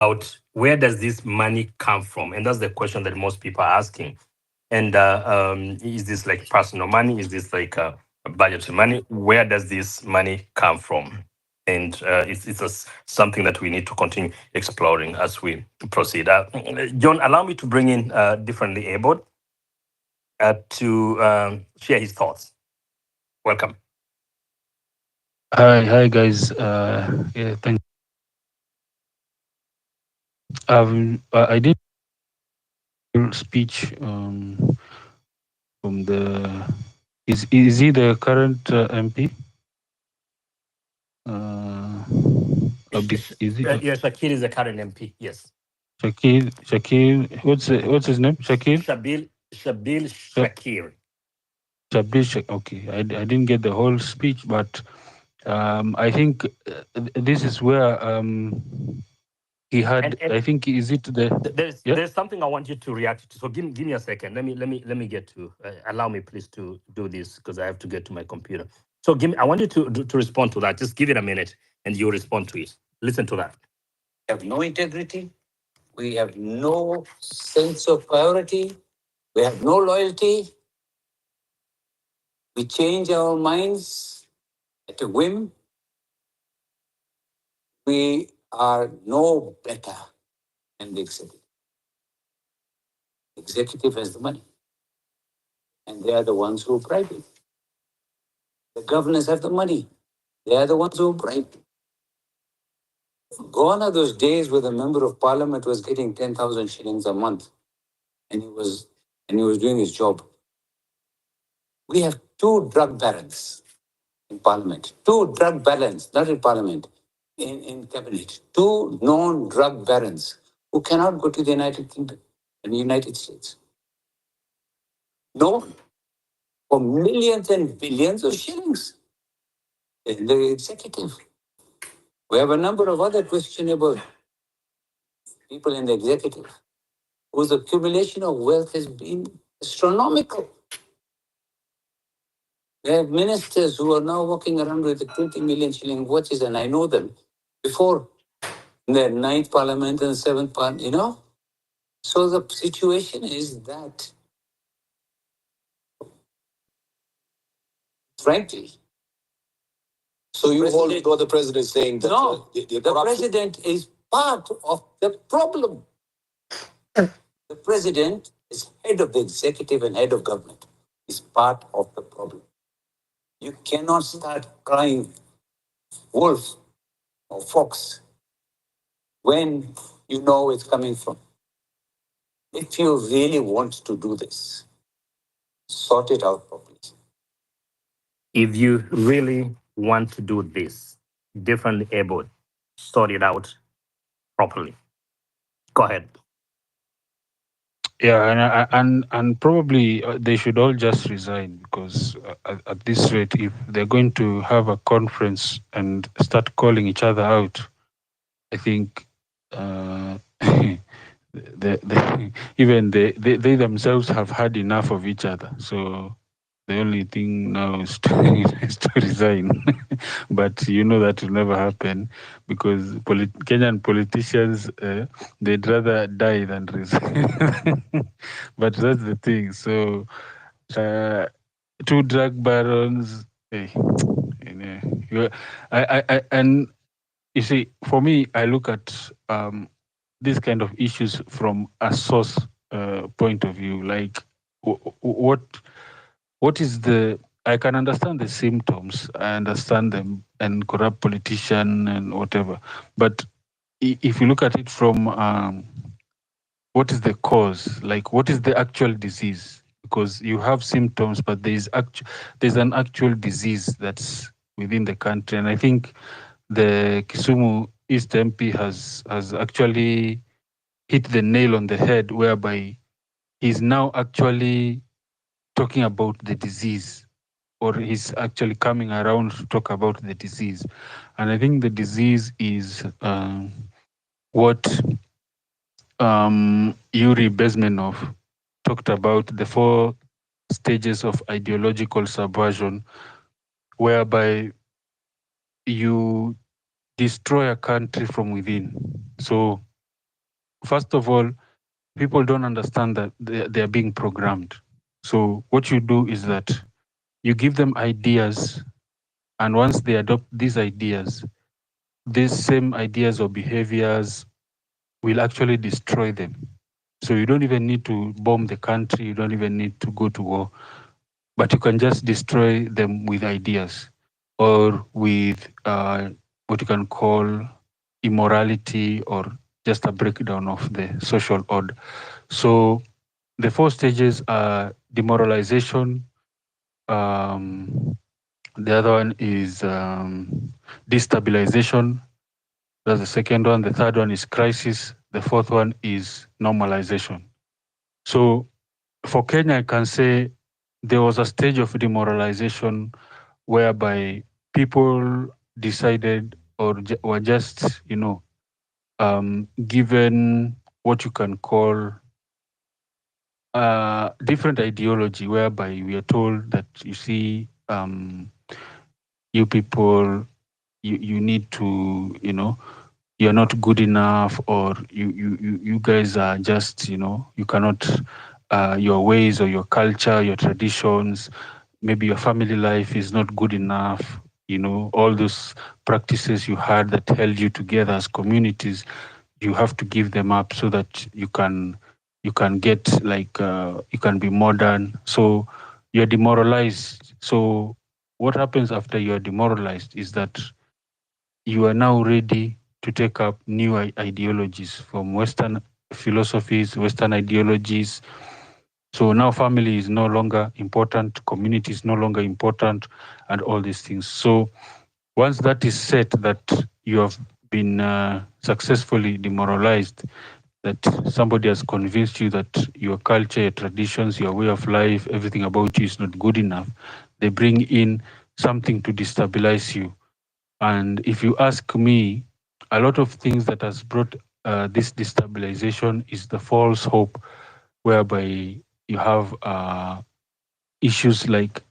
about where does this money come from, and that's the question that most people are asking. And is this like personal money? Is this like budgetary money? Where does this money come from? And something that we need to continue exploring as we proceed. John, allow me to bring in differently abled to share his thoughts. Welcome. Hi guys. Yeah, thank. I did a speech from the. Is he the current MP? Uh, is he Yes, Shakir is the current MP. Yes, Shakir? Shakir. What's his name? Shakir. Shabil Sha- Shakir. Shabir. Okay, I didn't get the whole speech, but I think this is where he had. And I think is it the yeah. there's something I want you to react to. So give me a second. Let me get to allow me please to do this because I have to get to my computer. So give me. I want you to respond to that. Just give it a minute and you respond to it. Listen to that. We have no integrity. We have no sense of priority. We have no loyalty. We change our minds at a whim. We are no better than the executive. Executive has the money, and they are the ones who bribe it. The governors have the money. They are the ones who bribe. Gone are those days where the member of parliament was getting 10,000 shillings a month, and he was doing his job. We have two drug barons in parliament, two drug barons, not in parliament, in cabinet, two known drug barons who cannot go to the United Kingdom and the United States. No, for millions and billions of shillings in the executive. We have a number of other questionable people in the executive whose accumulation of wealth has been astronomical. We have ministers who are now walking around with 20 million shilling watches, and I know them before the ninth parliament and seventh parliament, So the situation is that, frankly, so you hold what the president is saying that no, the president is part of the problem. The president is head of the executive and head of government. Is part of the problem. You cannot start crying wolf or fox when you know it's coming from. If you really want to do this, sort it out properly. If you really want to do this differently able, sort it out properly. Go ahead. Yeah, and probably they should all just resign because at this rate, if they're going to have a conference and start calling each other out, I think even they themselves have had enough of each other. So the only thing now is to, is to resign. But you know that will never happen because Kenyan politicians, they'd rather die than resign. But that's the thing. So uh, two drug barons, you know, and you see, for me, I look at these kind of issues from a source point of view. Like, what is the? I can understand the symptoms. I understand them, and corrupt politician and whatever. But if you look at it from what is the cause? Like, what is the actual disease? Because you have symptoms, but there's an actual disease that's within the country, and I think the Kisumu East MP has actually hit the nail on the head, whereby he's now actually talking about the disease, or he's actually coming around to talk about the disease. And I think the disease is what Yuri Bezmenov talked about, the 4 stages of ideological subversion, whereby you destroy a country from within. So first of all, people don't understand that they are being programmed. So what you do is that you give them ideas, and once they adopt these same ideas or behaviors will actually destroy them. So you don't even need to bomb the country, you don't even need to go to war, but you can just destroy them with ideas or with what you can call immorality or just a breakdown of the social order. So the 4 stages are demoralization. The other one is destabilization. That's the second one. The third one is crisis. The fourth one is normalization. So for Kenya, I can say there was a stage of demoralization whereby people decided or were just, given what you can call different ideology, whereby we are told that, you see, you people, you need to, you're not good enough, or you guys are just, you cannot, your ways or your culture, your traditions, maybe your family life is not good enough, all those practices you had that held you together as communities, you have to give them up so that you can get like you can be modern. So you're demoralized. So what happens after you're demoralized is that you are now ready to take up new ideologies from Western philosophies, Western ideologies. So now family is no longer important, community is no longer important, and all these things. So once that is set, that you have been successfully demoralized, that somebody has convinced you that your culture, your traditions, your way of life, everything about you is not good enough, they bring in something to destabilize you. And if you ask me, a lot of things that has brought this destabilization is the false hope, whereby you have issues like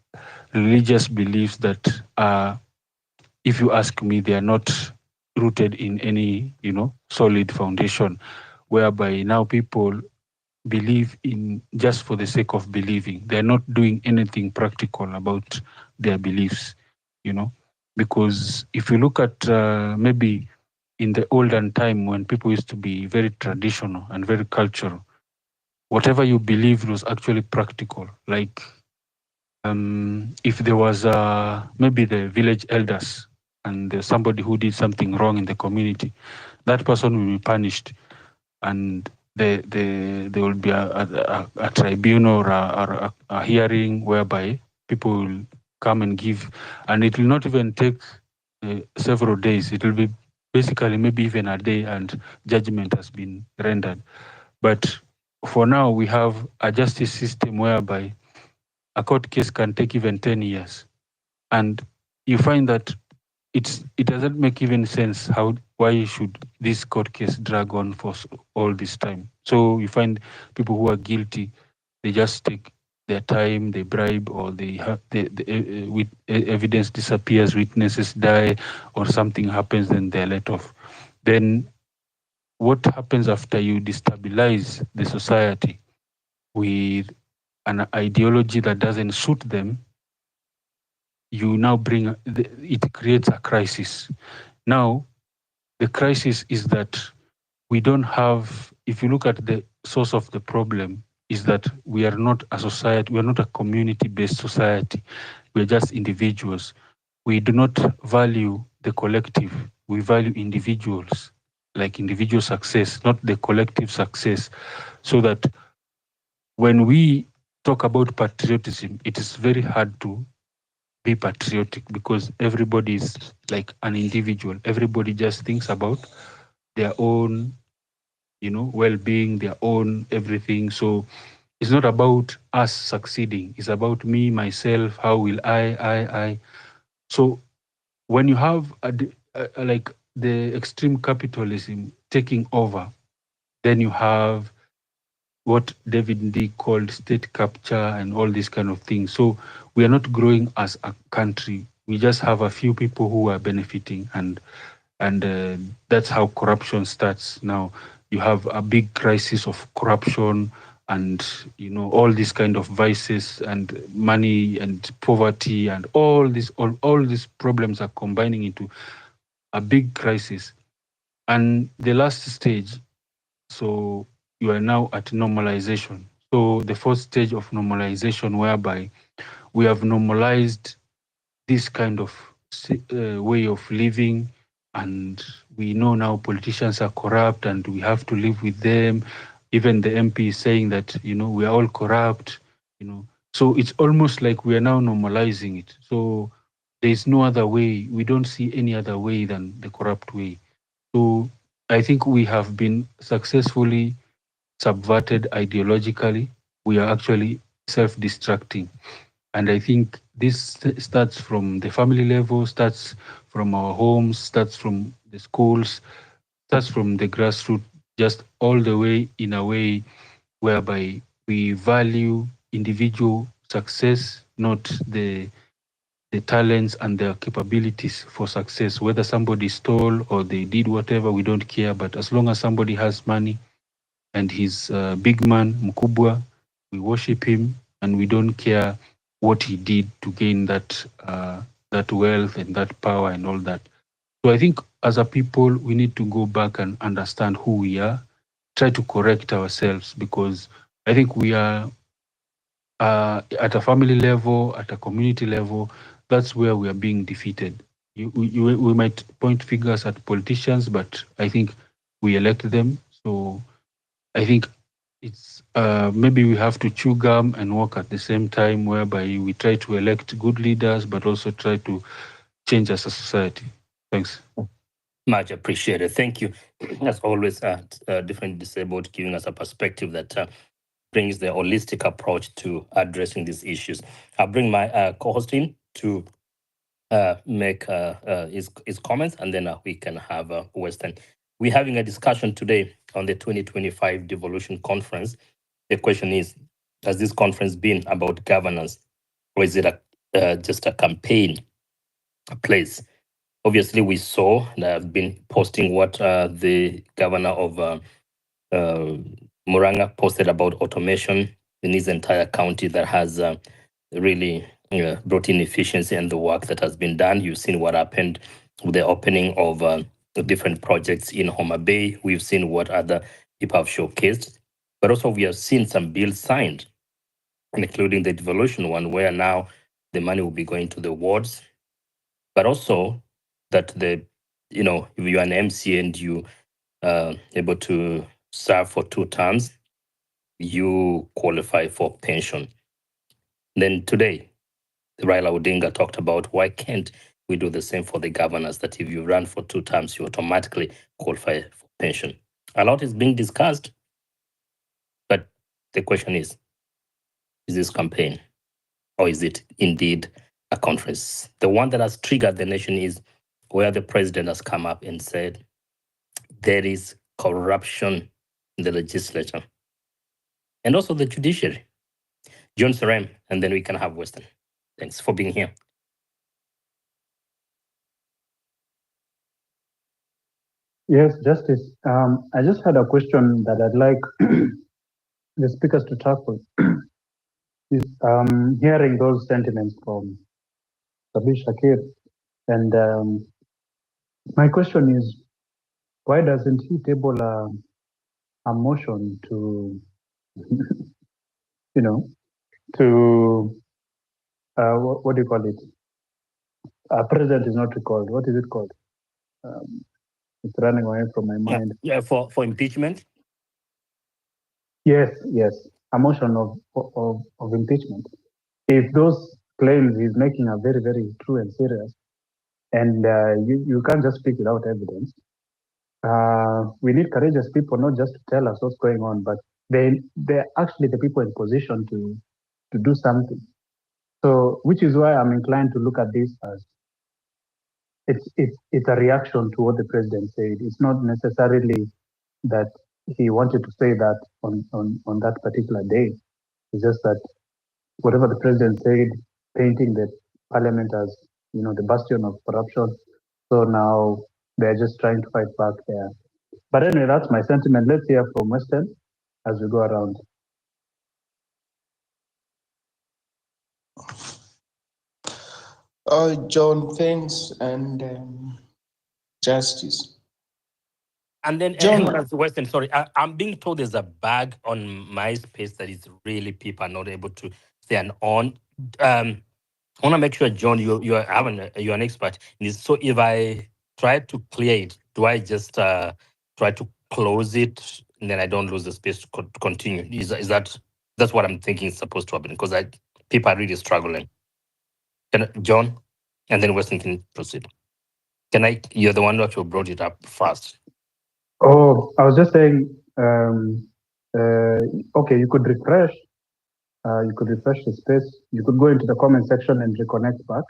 religious beliefs that, if you ask me, they are not rooted in any, solid foundation, whereby now people believe in just for the sake of believing. They're not doing anything practical about their beliefs, because if you look at maybe in the olden time when people used to be very traditional and very cultural, whatever you believed was actually practical. Like if there was maybe the village elders and there's somebody who did something wrong in the community, that person will be punished, and there will be a tribunal or a hearing whereby people will come and give, and it will not even take several days. It will be basically maybe even a day, and judgment has been rendered. But for now, we have a justice system whereby a court case can take even 10 years. And you find that it doesn't make even sense why should this court case drag on for all this time. So you find people who are guilty, they just take their time, they bribe, or they have evidence disappears, witnesses die, or something happens, then they're let off. Then what happens after you destabilize the society with an ideology that doesn't suit them? You now bring it creates a crisis. Now the crisis is that we don't have, if you look at the source of the problem, is that we are not a society, we are not a community-based society. We are just individuals. We do not value the collective. We value individuals, like individual success, not the collective success. So that when we talk about patriotism, it is very hard to be patriotic because everybody is like an individual. Everybody just thinks about their own, well-being, their own everything. So it's not about us succeeding. It's about me, myself. How will I? So when you have like the extreme capitalism taking over, then you have what David D called state capture and all these kind of things. So we are not growing as a country. We just have a few people who are benefiting, and that's how corruption starts. Now you have a big crisis of corruption and all these kind of vices and money and poverty and all these problems are combining into a big crisis. And the last stage, so you are now at normalization. So the first stage of normalization, whereby we have normalized this kind of way of living, and we know now politicians are corrupt and we have to live with them. Even the MP is saying that we are all corrupt. So it's almost like we are now normalizing it. So there is no other way. We don't see any other way than the corrupt way. So I think we have been successfully subverted ideologically. We are actually self-destructing. And I think this starts from the family level, starts from our homes, starts from the schools, starts from the grassroots, just all the way in a way whereby we value individual success, not the talents and their capabilities for success. Whether somebody stole or they did whatever, we don't care. But as long as somebody has money and he's a big man, mkubwa, we worship him and we don't care what he did to gain that wealth and that power and all that. So I think as a people, we need to go back and understand who we are, try to correct ourselves, because I think we are at a family level, at a community level, that's where we are being defeated. We might point fingers at politicians, but I think we elect them. So I think it's maybe we have to chew gum and work at the same time, whereby we try to elect good leaders, but also try to change as a society. Thanks. Much appreciated. Thank you. As always, Different Disabled giving us a perspective that brings the holistic approach to addressing these issues. I'll bring my co-host in to make his comments, and then we can have Western. We're having a discussion today on the 2025 Devolution Conference. The question is, has this conference been about governance, or is it just a campaign place? Obviously, we saw, and I've been posting what the governor of Muranga posted about automation in his entire county that has really brought in efficiency and the work that has been done. You've seen what happened with the opening of different projects in Homa Bay. We've seen what other people have showcased. But also we have seen some bills signed, including the devolution one, where now the money will be going to the wards. But also that if you're an MC and you able to serve for 2 terms, you qualify for pension. Then today, Raila Odinga talked about why can't we do the same for the governors, that if you run for 2 terms, you automatically qualify for pension. A lot is being discussed, but the question is this campaign, or is it indeed a conference? The one that has triggered the nation is where the president has come up and said there is corruption in the legislature and also the judiciary. John Serem, and then we can have Western. Thanks for being here. Yes, Justice. I just had a question that I'd like the speakers to tackle. Is hearing those sentiments from Sabir Shakir, and my question is, why doesn't he table a motion to, to what do you call it? President is not recalled. What is it called? It's running away from my mind. Yeah, for impeachment. Yes, a motion of impeachment. If those claims he's making are very, very true and serious, and you can't just speak without evidence. We need courageous people, not just to tell us what's going on, but they're actually the people in position to do something. So, which is why I'm inclined to look at this as it's a reaction to what the president said. It's not necessarily that he wanted to say that on that particular day. It's just that whatever the president said, painting the parliament as the bastion of corruption. So now they're just trying to fight back there. But anyway, that's my sentiment. Let's hear from Western as we go around. John, thanks, and Justice. And then, John, hang on, Western, sorry. I'm being told there's a bug on MySpace that is really people are not able to stay on. I want to make sure, John, you're an expert in this. So if I try to clear it, do I just try to close it and then I don't lose the space to continue? That's what I'm thinking is supposed to happen, because people are really struggling. John, and then Western can proceed. You're the one that brought it up first. Oh, I was just saying, okay, you could refresh. You could refresh the space. You could go into the comment section and reconnect back.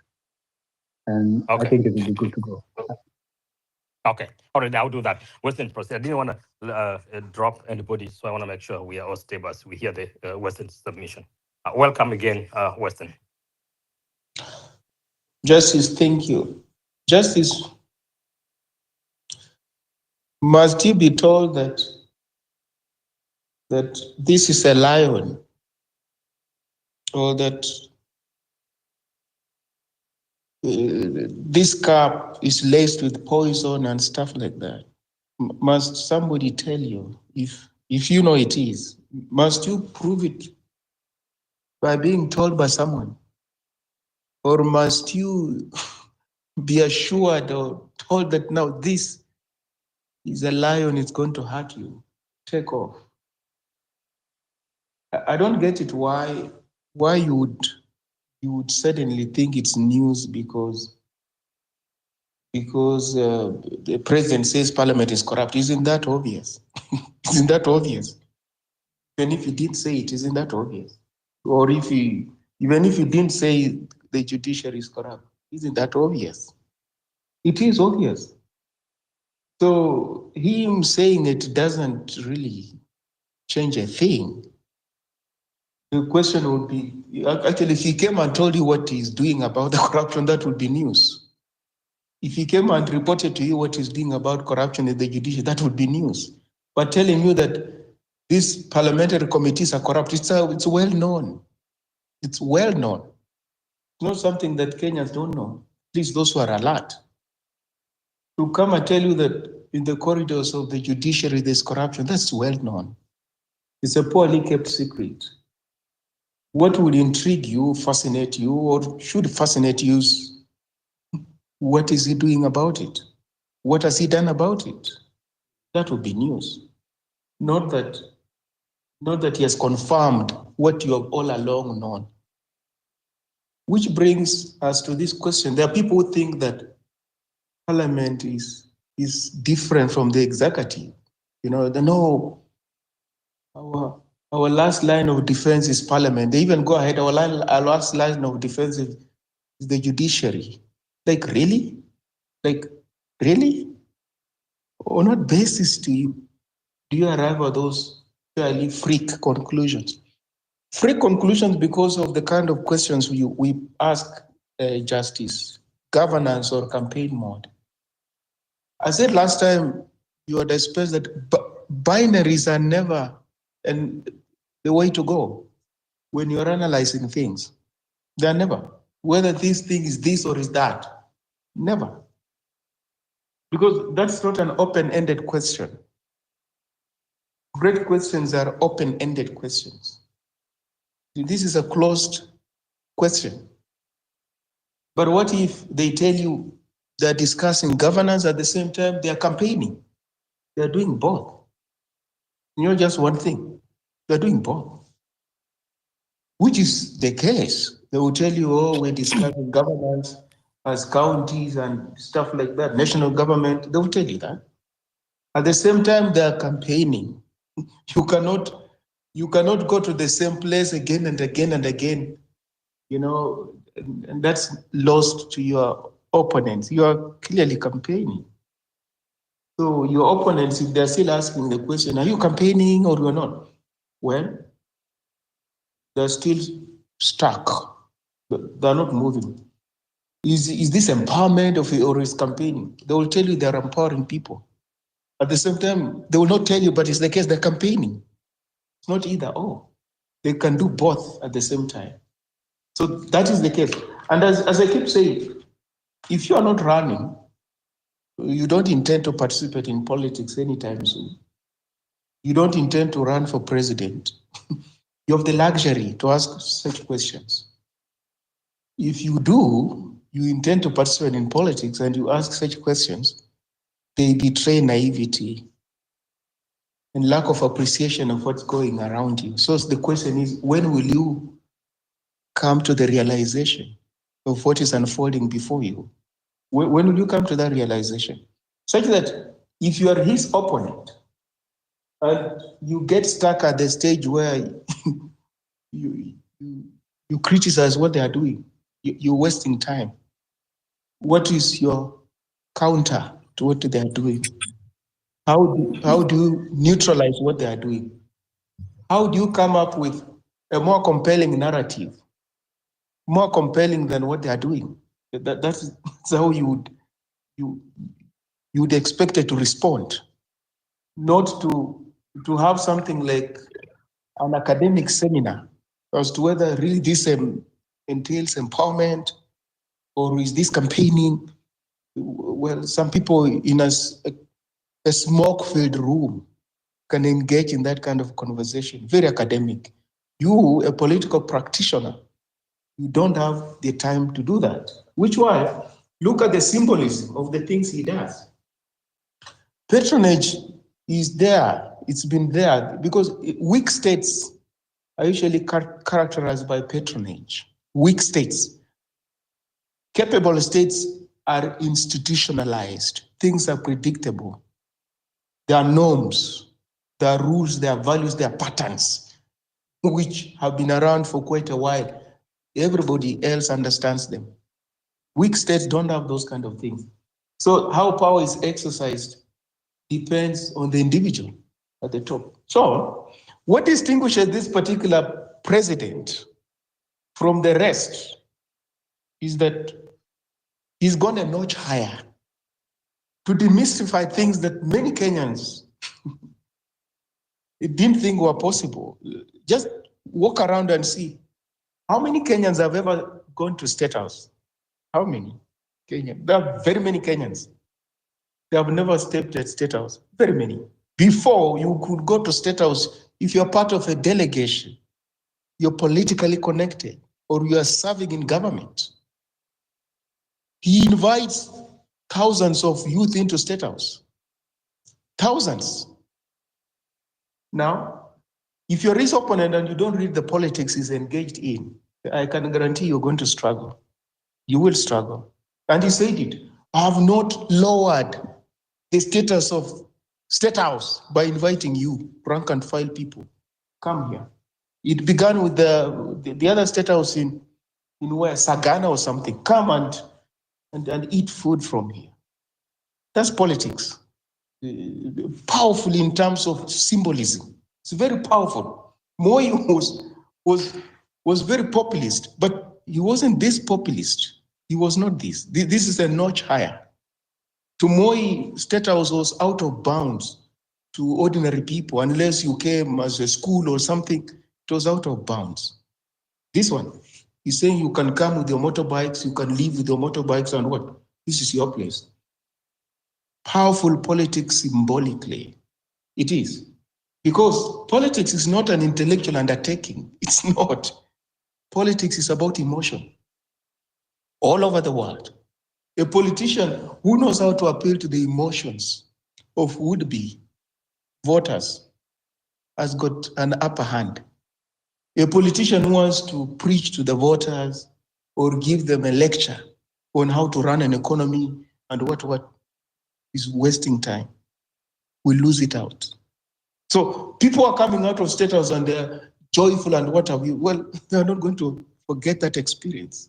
And Okay. I think it will be good to go. Okay. All right, I'll do that. Western proceed. I didn't want to drop anybody, so I want to make sure we are all stable as we hear the Western submission. Welcome again, Western. Justice, thank you. Justice, must you be told that this is a lion, or that this cup is laced with poison and stuff like that? Must somebody tell you? If you know it is, must you prove it by being told by someone? Or must you be assured or told that now this is a lion, it's going to hurt you? Take off. I don't get it why you would suddenly think it's news because the president says parliament is corrupt. Isn't that obvious? Isn't that obvious? Even if he didn't say it, isn't that obvious? Or even if he didn't say the judiciary is corrupt, isn't that obvious? It is obvious. So him saying it doesn't really change a thing. The question would be, actually, if he came and told you what he's doing about the corruption, that would be news. If he came and reported to you what he's doing about corruption in the judiciary, that would be news. But telling you that these parliamentary committees are corrupt, it's well known. It's well known. It's not something that Kenyans don't know. At least those who are alert. To come and tell you that in the corridors of the judiciary there's corruption, that's well known. It's a poorly kept secret. What would intrigue you, fascinate you, or should fascinate you is what is he doing about it? What has he done about it? That would be news. Not that he has confirmed what you have all along known. Which brings us to this question. There are people who think that parliament is different from the executive. You know, they know our last line of defense is parliament. They even go ahead, our last line of defense is the judiciary. Like, really? Like, really? On what basis do you arrive at those fairly freak conclusions? Freak conclusions because of the kind of questions we ask justice, governance, or campaign mode. I said last time, you had expressed that binaries are never the way to go when you're analyzing things. They're never. Whether this thing is this or is that. Never. Because that's not an open-ended question. Great questions are open-ended questions. This is a closed question. But what if they tell you they're discussing governance at the same time they're campaigning? They're doing both. Not just one thing. They're doing both. Which is the case. They will tell you, oh, we're discussing governance as counties and stuff like that, national government. They will tell you that. At the same time, they're campaigning. You cannot go to the same place again and again and again, you know, and that's lost to your opponents. You are clearly campaigning. So your opponents, if they're still asking the question, are you campaigning or you're not? Well, they're still stuck. They're not moving. Is this empowerment or is campaigning? They will tell you they're empowering people. At the same time, they will not tell you, but it's the case they're campaigning. It's not either or. They can do both at the same time. So that is the case. And as I keep saying, if you are not running, you don't intend to participate in politics anytime soon. You don't intend to run for president. You have the luxury to ask such questions. If you do, you intend to participate in politics and you ask such questions, they betray naivety and lack of appreciation of what's going around you. So the question is, when will you come to the realization of what is unfolding before you? When will you come to that realization? Such that if you are his opponent and you get stuck at the stage where you criticize what they are doing, you're wasting time. What is your counter to what they are doing? How do you neutralize what they are doing? How do you come up with a more compelling narrative, more compelling than what they are doing? That's how you would expect it to respond, not to have something like an academic seminar as to whether really this entails empowerment or is this campaigning. Well, some people in a smoke-filled room can engage in that kind of conversation, very academic. You, a political practitioner, you don't have the time to do that. Which why, look at the symbolism of the things he does. Patronage is there, it's been there, because weak states are usually characterized by patronage. Weak states. Capable states are institutionalized. Things are predictable. There are norms, there are rules, there are values, there are patterns, which have been around for quite a while. Everybody else understands them. Weak states don't have those kind of things. So how power is exercised depends on the individual at the top. So what distinguishes this particular president from the rest is that he's gone a notch higher to demystify things that many Kenyans didn't think were possible. Just walk around and see. How many Kenyans have ever gone to State House? How many Kenyans? There are very many Kenyans. They have never stepped at State House. Very many. Before, you could go to State House if you're part of a delegation, you're politically connected, or you are serving in government. He invites thousands of youth into State House. Thousands. Now, if you're his opponent and you don't read the politics he's engaged in, I can guarantee you're going to struggle. You will struggle. And he said it. I have not lowered the status of State House by inviting you, rank and file people. Come here. It began with the other State House in where, Sagana or something. Come and eat food from here. That's politics. Powerful in terms of symbolism. It's very powerful. Moi was very populist, but he wasn't this populist. He was not this. This is a notch higher. To Moi, State House was out of bounds to ordinary people. Unless you came as a school or something, it was out of bounds. This one, he's saying you can come with your motorbikes, you can live with your motorbikes and what? This is your place. Powerful politics symbolically. It is. Because politics is not an intellectual undertaking. It's not. Politics is about emotion. All over the world. A politician who knows how to appeal to the emotions of would-be voters has got an upper hand. A politician who wants to preach to the voters or give them a lecture on how to run an economy and what is wasting time. We lose it out. So people are coming out of State House and they're joyful and what have you. Well, they're not going to forget that experience.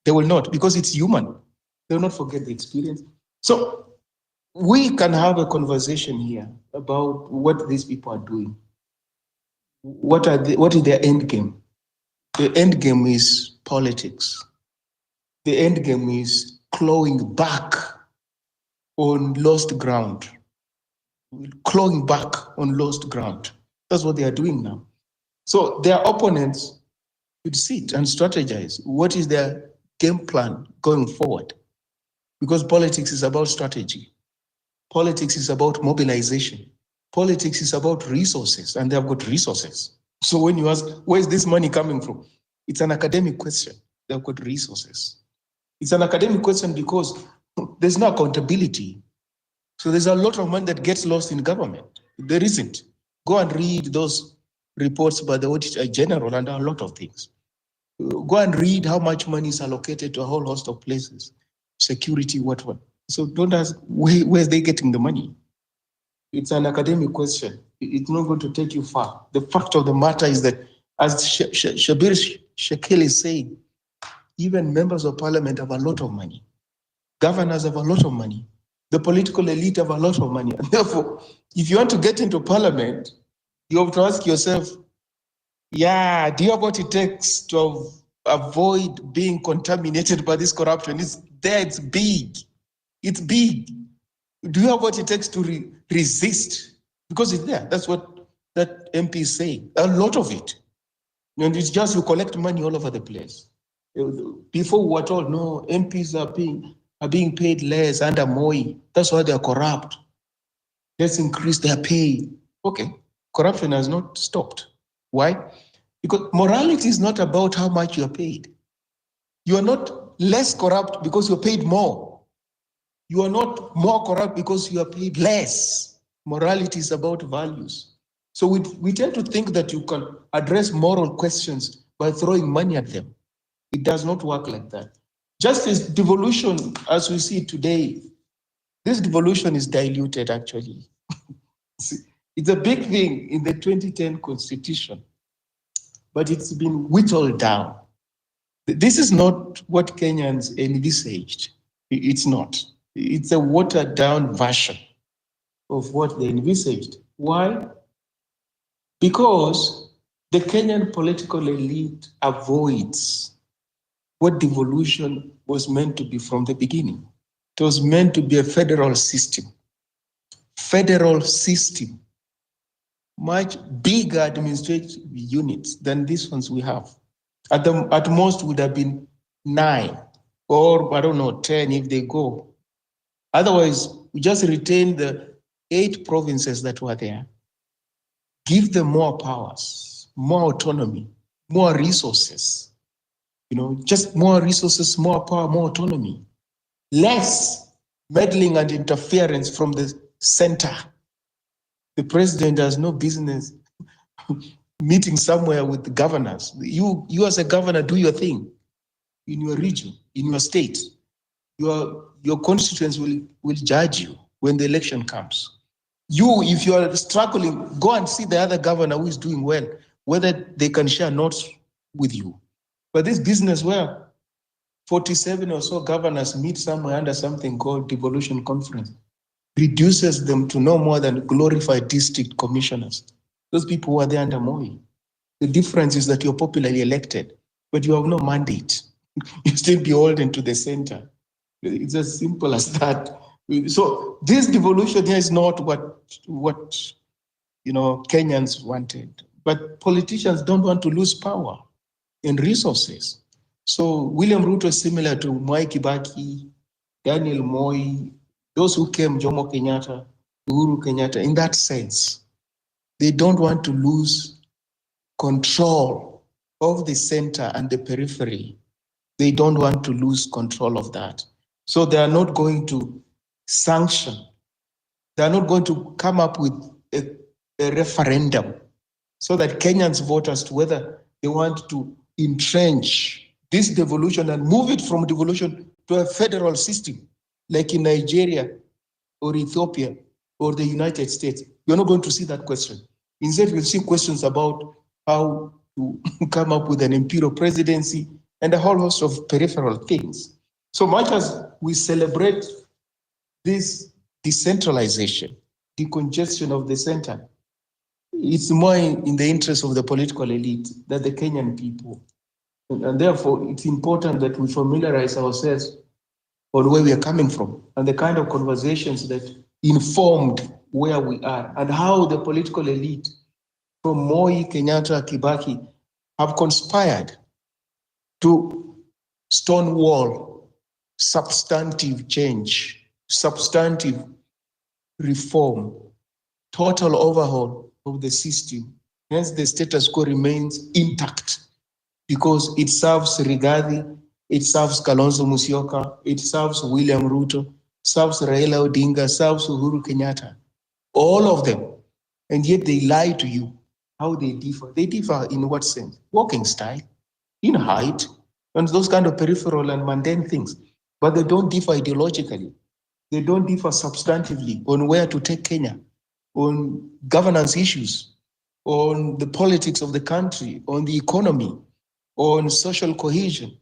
They will not, because it's human. They will not forget the experience. So we can have a conversation here about what these people are doing. What is their end game? The end game is politics. The end game is clawing back on lost ground. clawing back on lost ground. That's what they are doing now. So their opponents should sit and strategize. What is their game plan going forward? Because politics is about strategy. Politics is about mobilization. Politics is about resources, and they have got resources. So when you ask, where is this money coming from? It's an academic question. They've got resources. It's an academic question because there's no accountability. So there's a lot of money that gets lost in government. There isn't. Go and read those reports by the Auditor General and a lot of things. Go and read how much money is allocated to a whole host of places. Security, what. So don't ask, where's they getting the money? It's an academic question. It's not going to take you far. The fact of the matter is that, as Shabir Shekil is saying, even members of parliament have a lot of money. Governors have a lot of money. The political elite have a lot of money. And therefore, if you want to get into parliament, you have to ask yourself, do you have what it takes to avoid being contaminated by this corruption? It's there, it's big. It's big. Do you have what it takes to resist? Because it's there. That's what that MP is saying. A lot of it. And it's just you collect money all over the place. Before we were told, no, MPs are being paid less under Moi. That's why they are corrupt. Let's increase their pay. Okay, corruption has not stopped. Why? Because morality is not about how much you are paid. You are not less corrupt because you're paid more. You are not more corrupt because you are paid less. Morality is about values. So we tend to think that you can address moral questions by throwing money at them. It does not work like that. Just as devolution, as we see today, this devolution is diluted actually. It's a big thing in the 2010 constitution, but it's been whittled down. This is not what Kenyans envisaged. It's not. It's a watered down version of what they envisaged. Why? Because the Kenyan political elite avoids what devolution was meant to be from the beginning. It was meant to be a federal system. Federal system. Much bigger administrative units than these ones we have. At most would have been 9 or, I don't know, 10 if they go. Otherwise, we just retain the 8 provinces that were there. Give them more powers, more autonomy, more resources. Just more resources, more power, more autonomy. Less meddling and interference from the center. The president has no business meeting somewhere with the governors. You as a governor, do your thing in your region, in your state. Your constituents will judge you when the election comes. If you are struggling, go and see the other governor who is doing well, whether they can share notes with you. But this business where 47 or so governors meet somewhere under something called Devolution Conference reduces them to no more than glorified district commissioners. Those people who are there under Moi. The difference is that you're popularly elected, but you have no mandate. You still beholden to the center. It's as simple as that. So this devolution here is not what Kenyans wanted. But politicians don't want to lose power and resources. So William Ruto is similar to Mwai Kibaki, Daniel Moi, those who came, Jomo Kenyatta, Uhuru Kenyatta, in that sense. They don't want to lose control of the center and the periphery. They don't want to lose control of that. So they are not going to sanction. They are not going to come up with a referendum so that Kenyans vote as to whether they want to entrench this devolution and move it from devolution to a federal system, like in Nigeria or Ethiopia or the United States. You're not going to see that question. Instead, we'll see questions about how to come up with an imperial presidency and a whole host of peripheral things. So much as we celebrate this decentralization, decongestion of the center, it's more in the interest of the political elite than the Kenyan people. And therefore, it's important that we familiarize ourselves on where we are coming from and the kind of conversations that informed where we are and how the political elite from Moi, Kenyatta, Kibaki have conspired to stonewall substantive change, substantive reform, total overhaul of the system. Hence, the status quo remains intact because it serves Rigathi, it serves Kalonzo Musyoka, it serves William Ruto, serves Raila Odinga, serves Uhuru Kenyatta, all of them. And yet they lie to you. How they differ? They differ in what sense? Walking style, in height, and those kind of peripheral and mundane things. But they don't differ ideologically. They don't differ substantively on where to take Kenya, on governance issues, on the politics of the country, on the economy, on social cohesion,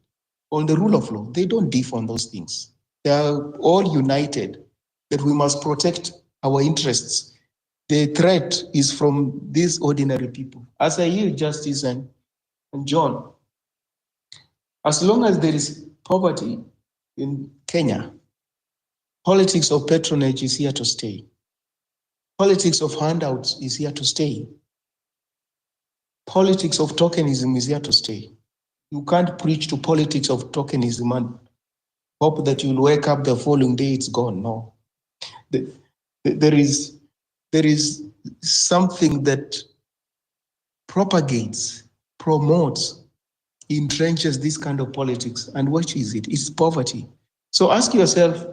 on the rule of law. They don't differ on those things. They are all united that we must protect our interests. The threat is from these ordinary people. As I hear Justice and John, as long as there is poverty in Kenya, politics of patronage is here to stay. Politics of handouts is here to stay. Politics of tokenism is here to stay. You can't preach to politics of tokenism and hope that you'll wake up the following day, it's gone. No. There is something that propagates, promotes, entrenches this kind of politics. And what is it? It's poverty. So ask yourself,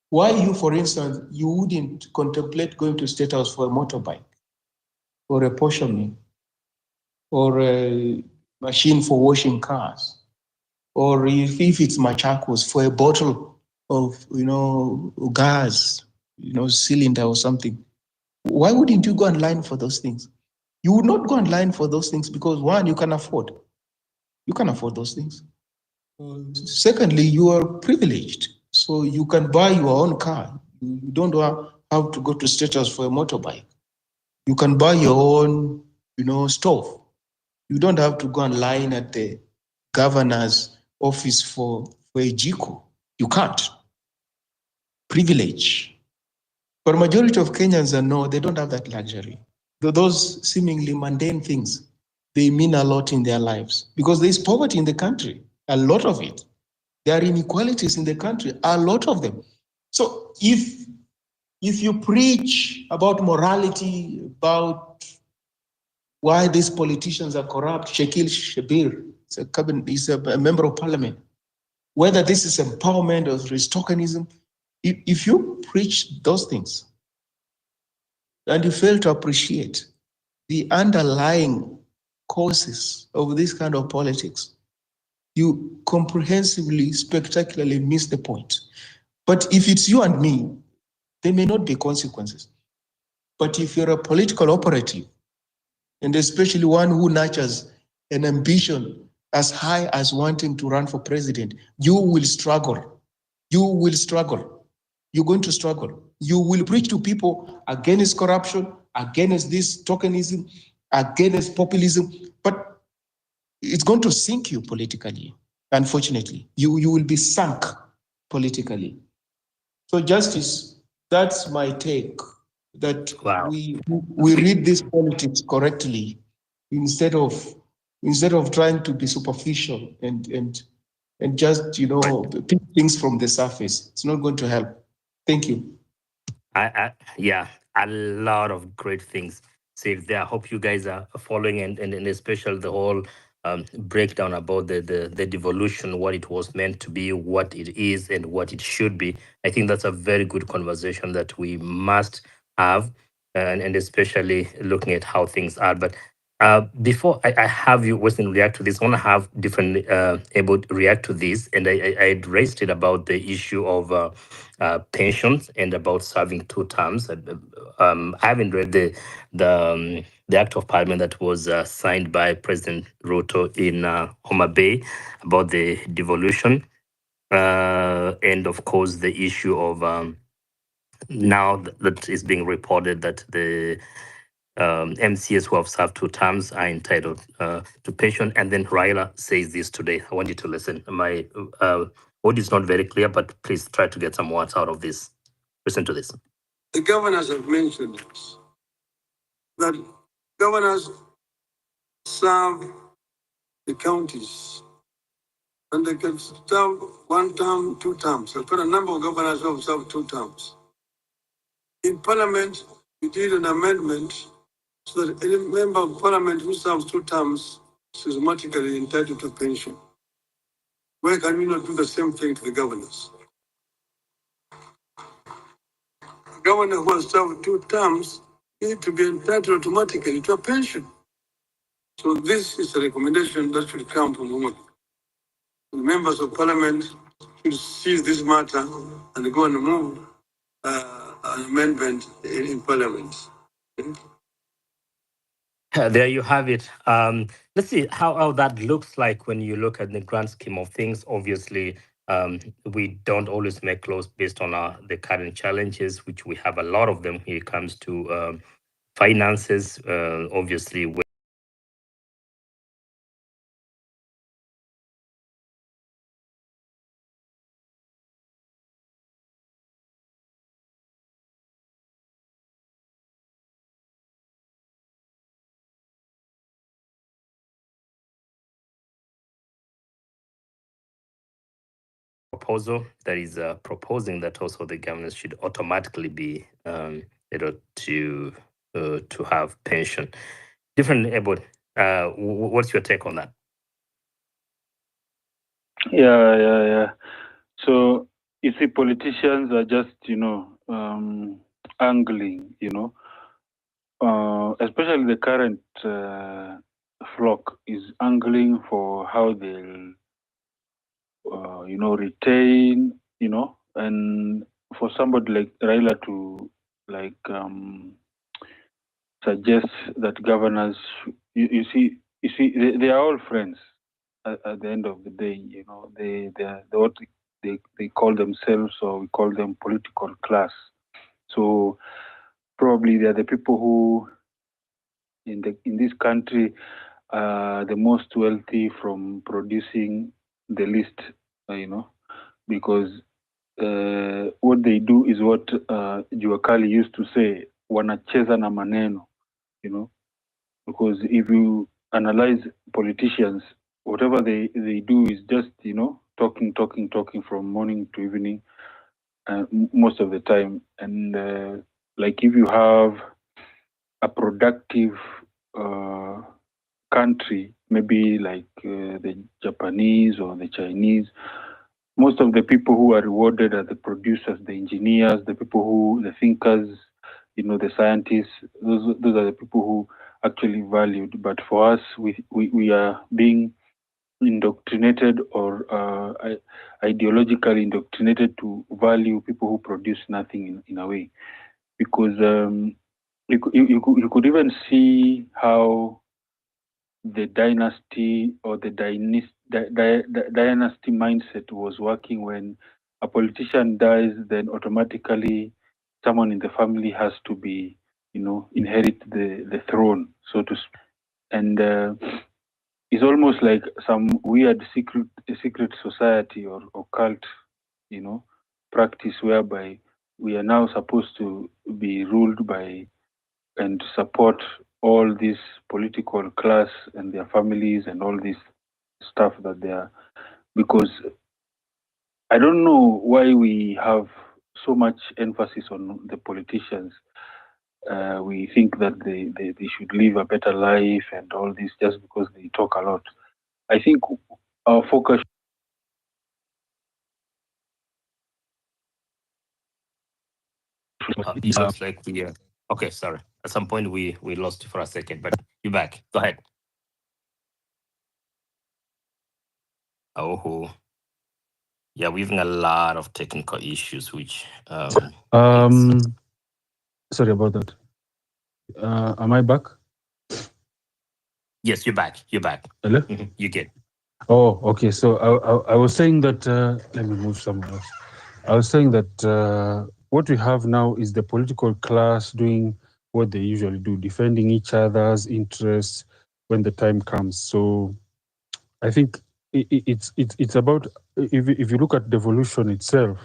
why you, for instance, you wouldn't contemplate going to State House for a motorbike or a portioning or a machine for washing cars, or if it's Machakos for a bottle of, gas, cylinder or something. Why wouldn't you go online for those things? You would not go online for those things because, one, you can afford. You can afford those things. Secondly, you are privileged. So you can buy your own car. You don't have to go to State House for a motorbike. You can buy your own, stove. You don't have to go and line at the governor's office for a jiko. You can't. Privilege. But a majority of Kenyans they don't have that luxury. Those seemingly mundane things, they mean a lot in their lives because there is poverty in the country, a lot of it. There are inequalities in the country, a lot of them. So if you preach about morality, about why these politicians are corrupt, Shekil Shabir is a member of parliament, whether this is empowerment or tokenism, if you preach those things and you fail to appreciate the underlying causes of this kind of politics, you comprehensively, spectacularly miss the point. But if it's you and me, there may not be consequences. But if you're a political operative, and especially one who nurtures an ambition as high as wanting to run for president, you will struggle. You will struggle. You're going to struggle. You will preach to people against corruption, against this tokenism, against populism, but it's going to sink you politically. Unfortunately, you will be sunk politically. So, Justice, that's my take. That Wow. we read this politics correctly instead of trying to be superficial and just pick things from the surface. It's not going to help. Thank you. Yeah, a lot of great things said there. I hope you guys are following, and especially the whole breakdown about the devolution, what it was meant to be, what it is, and what it should be. I think that's a very good conversation that we must have, and especially looking at how things are. But before I have you, Weston, react to this, I want to have different able to react to this. And I raised it about the issue of pensions and about serving 2 terms. I haven't read the act of parliament that was signed by President Ruto in Homa Bay about the devolution, and of course the issue of now that is being reported that the MCS who have served 2 terms are entitled to pension. And then Raila says this today. I want you to listen. My audio is not very clear, but please try to get some words out of this. Listen to this. The governors have mentioned this, that governors serve the counties and they can serve 1 term, 2 terms. I've got a number of governors who have served 2 terms. In Parliament, we did an amendment so that any member of Parliament who serves 2 terms is automatically entitled to pension. Why can we not do the same thing to the governors? A governor who has served 2 terms needs to be entitled automatically to a pension. So this is a recommendation that should come from women. The members of Parliament should seize this matter and go and move an amendment in Parliament. There you have it. Let's see how that looks like when you look at the grand scheme of things. Obviously, we don't always make laws based on the current challenges, which we have a lot of them when it comes to finances. Obviously, proposal that is proposing that also the governors should automatically be to have pension. Different, Ebon. What's your take on that? Yeah. So you see, politicians are just, angling, especially the current flock is angling for how they'll, retain, and for somebody like Raila to suggest that governors, you see, they are all friends. At the end of the day, they're what they call themselves, or we call them political class. So probably they're the people who in this country are the most wealthy from producing the least, because what they do is what Juakali used to say, wanacheza na maneno, because if you analyze politicians, whatever they do is just, talking from morning to evening, most of the time. And like if you have a productive country, maybe like the Japanese or the Chinese, most of the people who are rewarded are the producers, the engineers, the thinkers, the scientists. Those are the people who actually valued. But for us, we are being indoctrinated or ideologically indoctrinated to value people who produce nothing in a way, because you could even see how the dynasty or the dynasty mindset was working. When a politician dies, then automatically someone in the family has to be, inherit the throne, so to speak. And it's almost like some weird secret society or cult, practice, whereby we are now supposed to be ruled by and support all this political class and their families and all this stuff that they are. Because I don't know why we have so much emphasis on the politicians. We think that they should live a better life and all this just because they talk a lot. I think our focus It looks like we are. Okay, sorry. At some point we lost you for a second, but you're back. Go ahead. Oh, yeah, we're having a lot of technical issues, which sorry about that. Am I back? Yes, you're back. You're back. Hello? You get. Oh, okay. So I was saying that let me move somewhere else. I was saying that what we have now is the political class doing what they usually do, defending each other's interests when the time comes. So I think it's about, if you look at devolution itself,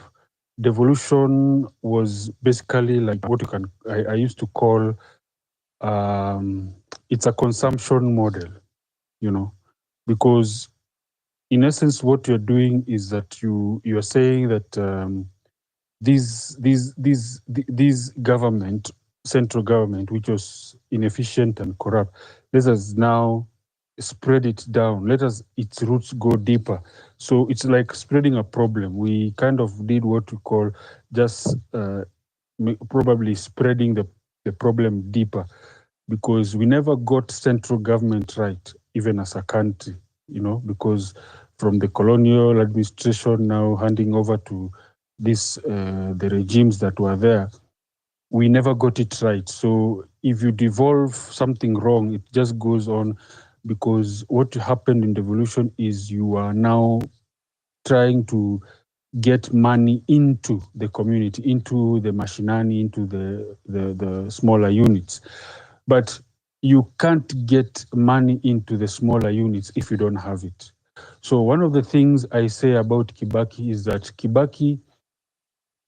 devolution was basically like what I used to call, it's a consumption model, because in essence, what you're doing is that you're saying that these government, central government, which was inefficient and corrupt, let us now spread it down. Let us its roots go deeper. So it's like spreading a problem. We kind of did what we call just probably spreading the problem deeper, because we never got central government right, even as a country, because from the colonial administration now handing over to the regimes that were there, we never got it right. So if you devolve something wrong, it just goes on, because what happened in devolution is you are now trying to get money into the community, into the mashinani, into the smaller units. But you can't get money into the smaller units if you don't have it. So one of the things I say about Kibaki is that Kibaki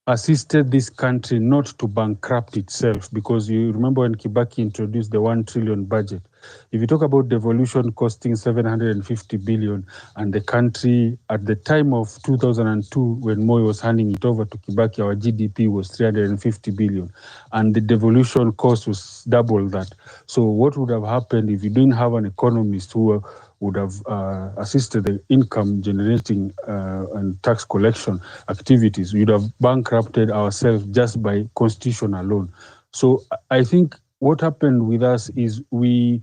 assisted this country not to bankrupt itself, because you remember when Kibaki introduced the 1 trillion budget. If you talk about devolution costing 750 billion, and the country at the time of 2002, when Moi was handing it over to Kibaki, our GDP was 350 billion, and the devolution cost was double that. So what would have happened if you didn't have an economist who would have assisted the income generating and tax collection activities? We would have bankrupted ourselves just by constitution alone. So I think what happened with us is we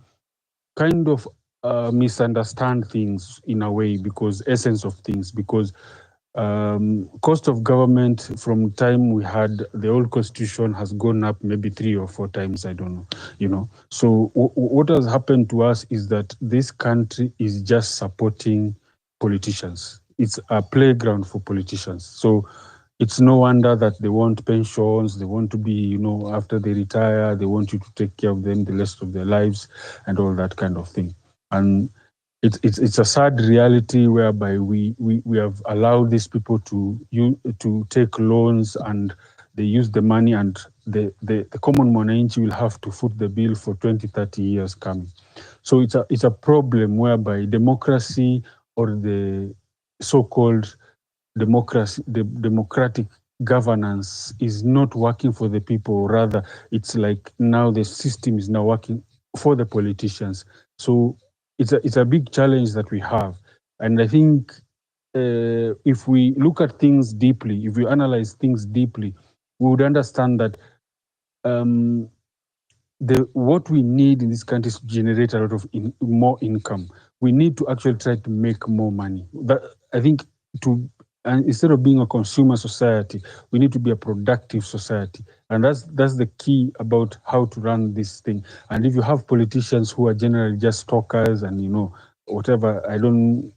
kind of misunderstand things in a way, because essence of things, because cost of government from time we had the old constitution has gone up maybe 3 or 4 times, I don't know, So what has happened to us is that this country is just supporting politicians. It's a playground for politicians. So it's no wonder that they want pensions, they want to be, after they retire, they want you to take care of them the rest of their lives and all that kind of thing. And it's a sad reality whereby we have allowed these people to take loans, and they use the money, and the common mwananchi will have to foot the bill for 20, 30 years coming. So it's a problem whereby democracy, or the so-called democracy, the democratic governance, is not working for the people. Rather, it's like now the system is now working for the politicians. So it's a big challenge that we have. And I think if we look at things deeply, if we analyze things deeply, we would understand that what we need in this country is to generate a lot of more income. We need to actually try to make more money. But I think and instead of being a consumer society, we need to be a productive society. And that's the key about how to run this thing. And if you have politicians who are generally just talkers and, whatever, I don't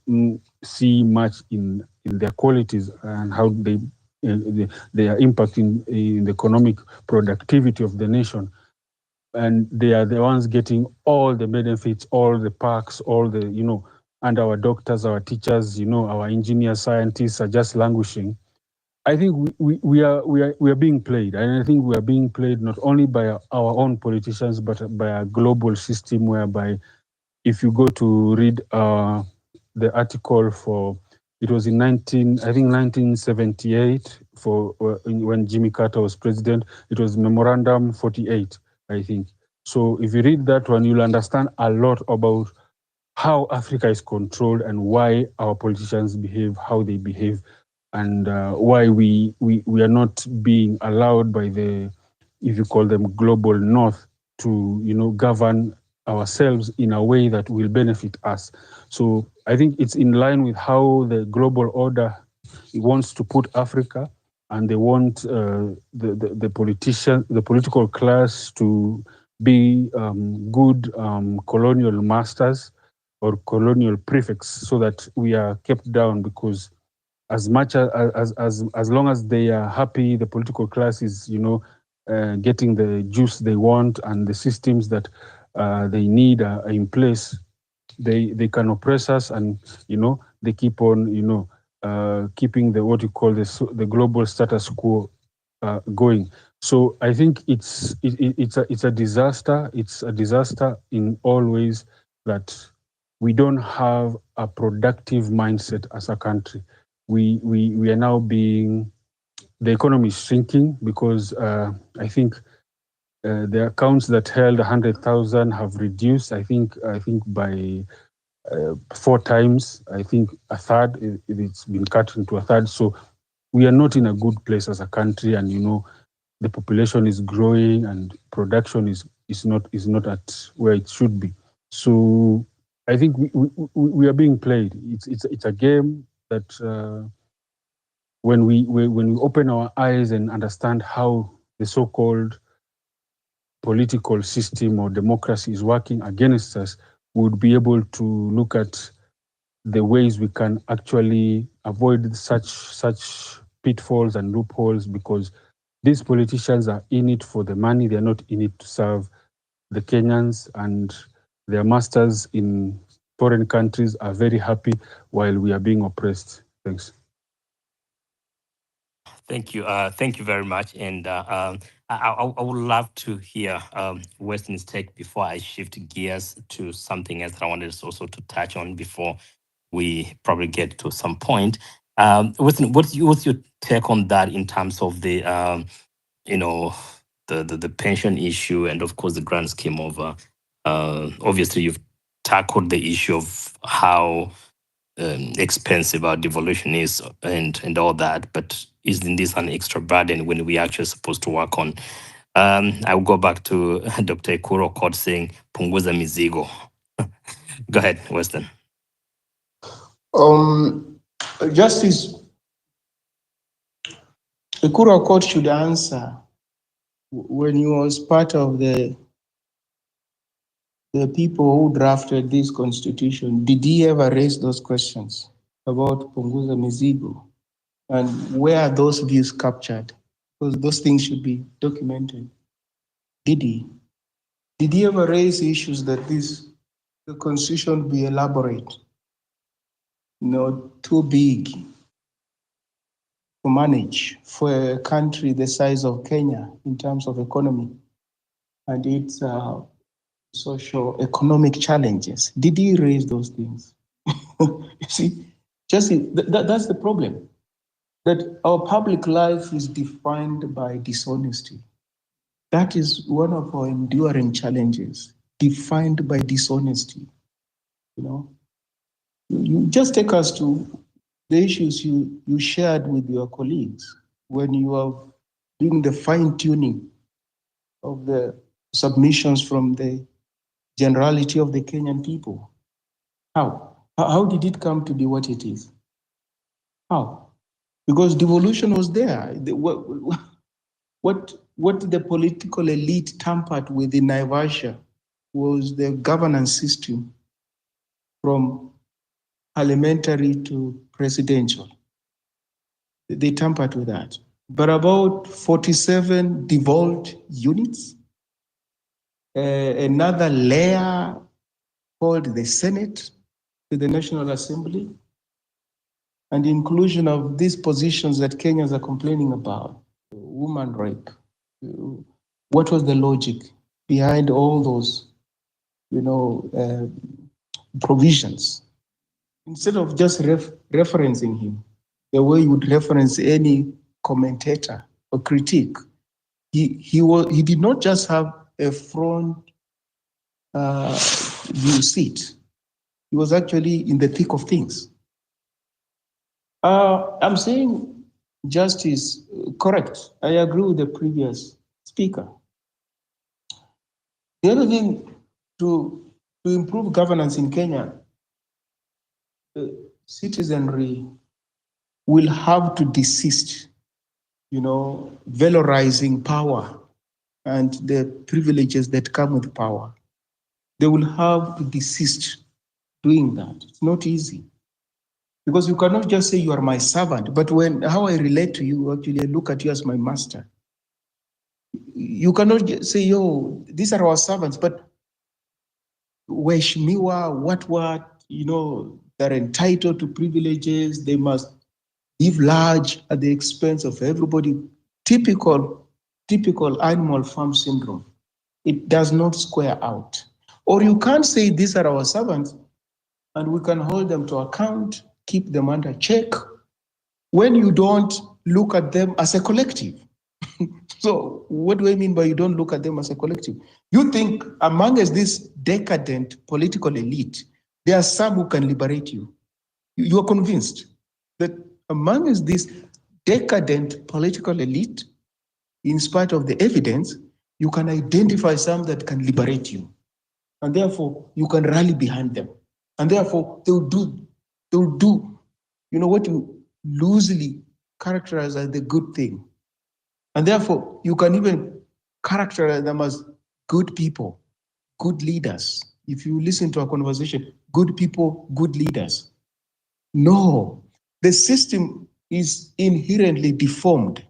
see much in their qualities and how they are impacting in the economic productivity of the nation. And they are the ones getting all the benefits, all the perks, all the, and our doctors, our teachers, our engineers, scientists are just languishing. I think we are being played, and I think we are being played not only by our own politicians, but by a global system whereby, if you go to read the article it was in 1978 when Jimmy Carter was president. It was Memorandum 48, I think. So if you read that one, you'll understand a lot about how Africa is controlled and why our politicians behave how they behave, and why we are not being allowed by the, if you call them, global north to govern ourselves in a way that will benefit us. So I think it's in line with how the global order wants to put Africa, and they want the political class to be good colonial masters or colonial prefects, so that we are kept down. Because as much as long as they are happy, the political class is getting the juice they want, and the systems that they need are in place, they can oppress us, and they keep on keeping the what you call the global status quo going. So I think it's a disaster. It's a disaster in all ways that we don't have a productive mindset as a country. We are now being, the economy is shrinking because I think the accounts that held 100,000 have reduced. I think by 4 times. I think a third. It's been cut into a third. So we are not in a good place as a country, and the population is growing and production is not at where it should be. So I think we are being played. It's a game that when we open our eyes and understand how the so-called political system or democracy is working against us, we would be able to look at the ways we can actually avoid such pitfalls and loopholes, because these politicians are in it for the money. They're not in it to serve the Kenyans, and their masters in foreign countries are very happy while we are being oppressed. Thanks. Thank you very much. And I would love to hear Weston's take before I shift gears to something else that I wanted also to touch on before we probably get to some point. Weston, what's your take on that in terms of the the pension issue and of course the grand scheme of obviously you've tackled the issue of how expensive our devolution is and all that, but isn't this an extra burden when we actually supposed to work on? I will go back to Dr. Ekuro Court saying punguza mizigo. Go ahead, Weston. Justice Ekuro Court should answer when he was part of the people who drafted this constitution. Did he ever raise those questions about punguza mizigo? And where are those views captured? Because those things should be documented. Did he? Did he ever raise issues that the constitution be elaborate? Too big to manage for a country the size of Kenya in terms of economy and its socio-economic challenges. Did he raise those things? You see, that's the problem. That our public life is defined by dishonesty. That is one of our enduring challenges, defined by dishonesty. You just take us to the issues you shared with your colleagues when you are doing the fine-tuning of the submissions from the generality of the Kenyan people. How did it come to be what it is? How? Because devolution was there. What the political elite tampered with in Naivasha was the governance system from parliamentary to presidential. They tampered with that. But about 47 devolved units, another layer called the Senate to the National Assembly, and the inclusion of these positions that Kenyans are complaining about, woman rape. What was the logic behind all those, provisions? Instead of just referencing him, the way you would reference any commentator or critique, he did not just have a front view seat. He was actually in the thick of things. I'm saying justice, correct. I agree with the previous speaker. The other thing, to improve governance in Kenya, citizenry will have to desist, valorizing power and the privileges that come with power. They will have to desist doing that. It's not easy. Because you cannot just say you are my servant, but how I relate to you, actually, I look at you as my master. You cannot just say, these are our servants, but waheshimiwa, what, they're entitled to privileges, they must live large at the expense of everybody. Typical animal farm syndrome. It does not square out. Or you can't say these are our servants and we can hold them to account, keep them under check, when you don't look at them as a collective. So what do I mean by you don't look at them as a collective? You think amongst this decadent political elite, there are some who can liberate you. You are convinced that amongst this decadent political elite, in spite of the evidence, you can identify some that can liberate you. And therefore, you can rally behind them. And therefore, they'll do, what you loosely characterize as the good thing. And therefore, you can even characterize them as good people, good leaders. If you listen to a conversation, good people, good leaders. No, the system is inherently deformed,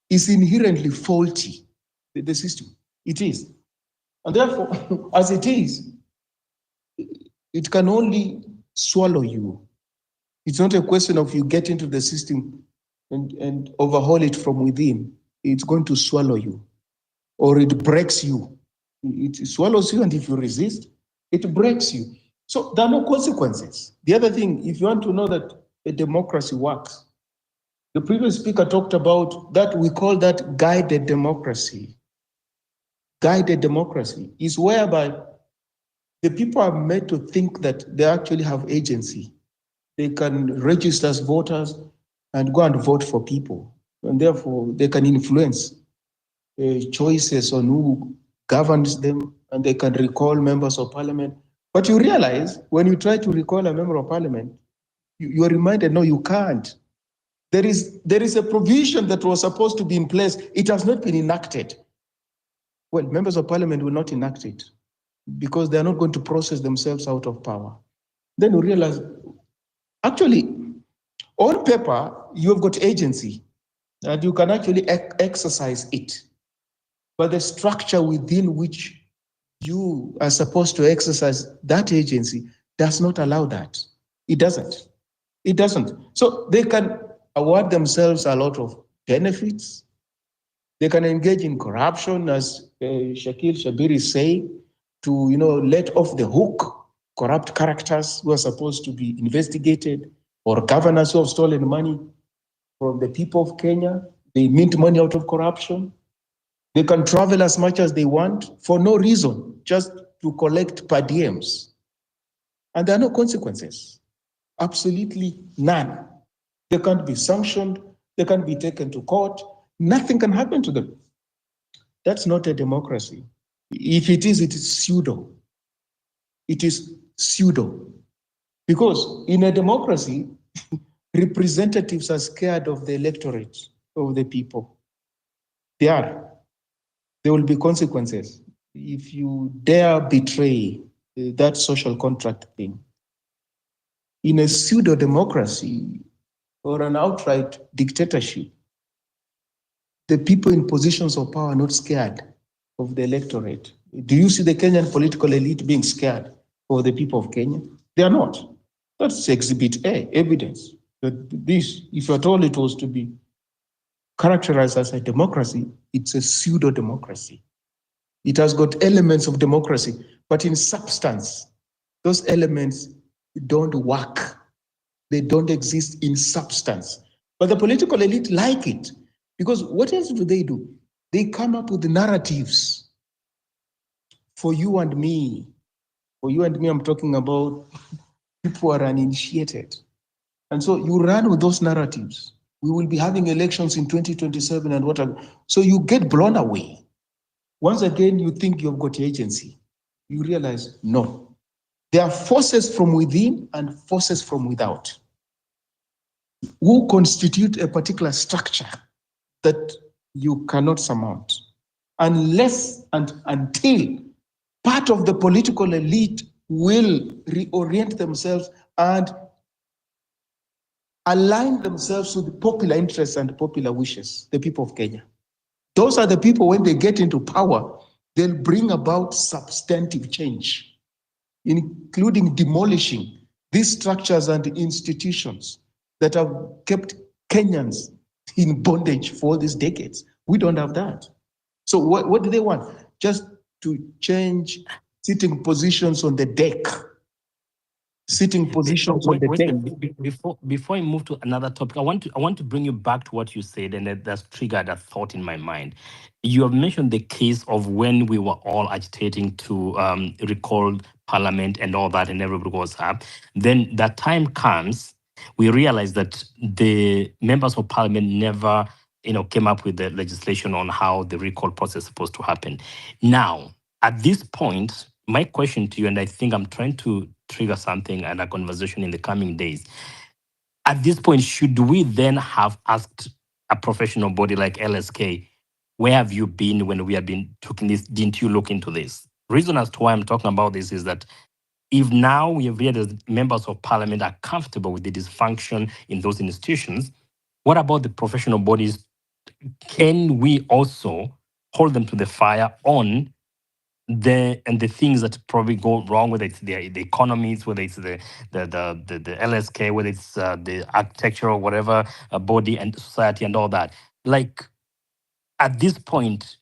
is inherently faulty, the system. It is. And therefore, as it is, it can only swallow you. It's not a question of you get into the system and overhaul it from within. It's going to swallow you, or it breaks you. It swallows you, and if you resist, it breaks you. So there are no consequences. The other thing, if you want to know that a democracy works, the previous speaker talked about that, we call that guided democracy. Guided democracy is whereby the people are made to think that they actually have agency. They can register as voters and go and vote for people. And therefore, they can influence choices on who governs them, and they can recall members of parliament. But you realize when you try to recall a member of parliament, you are reminded, no, you can't. There is a provision that was supposed to be in place. It has not been enacted. Well, members of parliament will not enact it because they are not going to process themselves out of power. Then you realize, actually, on paper, you have got agency and you can actually exercise it. But the structure within which you are supposed to exercise that agency does not allow that. It doesn't. It doesn't. So they can award themselves a lot of benefits. They can engage in corruption, as Shakil Shabir is saying, to let off the hook corrupt characters who are supposed to be investigated, or governors who have stolen money from the people of Kenya. They mint money out of corruption. They can travel as much as they want for no reason, just to collect per diems. And there are no consequences. Absolutely none. They can't be sanctioned. They can't be taken to court. Nothing can happen to them. That's not a democracy. If it is pseudo. It is pseudo. Because in a democracy, representatives are scared of the electorate, of the people. They are. There will be consequences if you dare betray that social contract thing. In a pseudo-democracy or an outright dictatorship, the people in positions of power are not scared of the electorate. Do you see the Kenyan political elite being scared of the people of Kenya? They are not. That's Exhibit A, evidence that this, if at all it was to be characterized as a democracy, it's a pseudo-democracy. It has got elements of democracy, but in substance, those elements don't work. They don't exist in substance. But the political elite like it, because what else do? They come up with narratives for you and me. For you and me, I'm talking about people who are uninitiated. And so you run with those narratives. We will be having elections in 2027 and whatever. So you get blown away. Once again, you think you've got agency. You realize, no. There are forces from within and forces from without who constitute a particular structure that you cannot surmount unless and until part of the political elite will reorient themselves and align themselves with the popular interests and popular wishes, the people of Kenya. Those are the people, when they get into power, they'll bring about substantive change, including demolishing these structures and institutions that have kept Kenyans in bondage for all these decades. We don't have that. So what do they want? Just to change sitting positions on the deck. Sitting positions on the deck. Before I move to another topic, I want to bring you back to what you said, and that's triggered a thought in my mind. You have mentioned the case of when we were all agitating to recall Parliament and all that, and everybody was up. Then that time comes, we realize that the members of Parliament never, came up with the legislation on how the recall process is supposed to happen. Now, at this point, my question to you, and I think I'm trying to trigger something and a conversation in the coming days. At this point, should we then have asked a professional body like LSK, where have you been when we have been taking this? Didn't you look into this? Reason as to why I'm talking about this is that if now we have realized that members of Parliament are comfortable with the dysfunction in those institutions, what about the professional bodies? Can we also hold them to the fire on the things that probably go wrong, whether it's the economies, whether it's the LSK, whether it's the architectural, whatever body and society and all that? Like, at this point,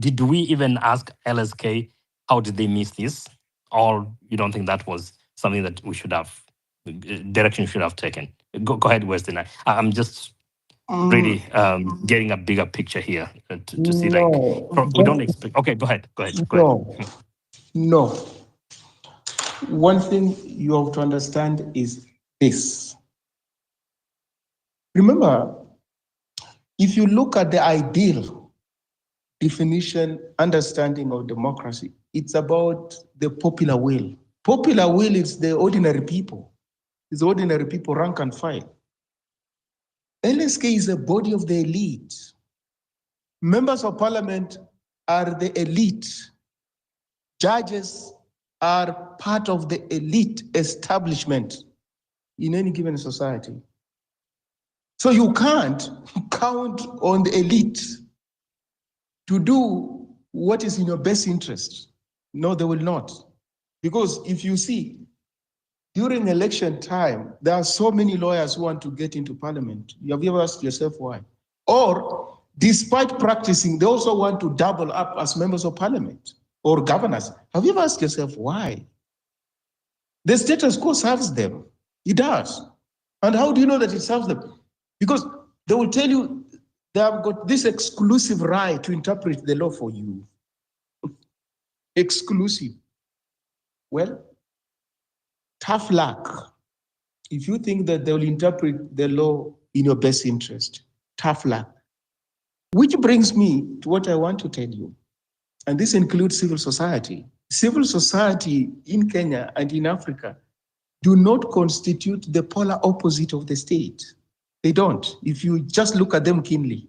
did we even ask LSK how did they miss this, or you don't think that was something that we should have direction should have taken? Go ahead, Weston. I'm just really getting a bigger picture here to see, like, we don't expect. Okay, go ahead. No. One thing you have to understand is this. Remember, if you look at the ideal definition, understanding of democracy, it's about the popular will. Popular will is the ordinary people. It's ordinary people, rank and file. LSK is a body of the elite. Members of Parliament are the elite. Judges are part of the elite establishment in any given society. So you can't count on the elite to do what is in your best interest. No, they will not. Because if you see, during election time, there are so many lawyers who want to get into Parliament. Have you ever asked yourself why? Or, despite practicing, they also want to double up as members of Parliament or governors. Have you ever asked yourself why? The status quo serves them. It does. And how do you know that it serves them? Because they will tell you they have got this exclusive right to interpret the law for you. Exclusive. Well, tough luck. If you think that they will interpret the law in your best interest, tough luck. Which brings me to what I want to tell you. And this includes civil society. Civil society in Kenya and in Africa do not constitute the polar opposite of the state. They don't. If you just look at them keenly,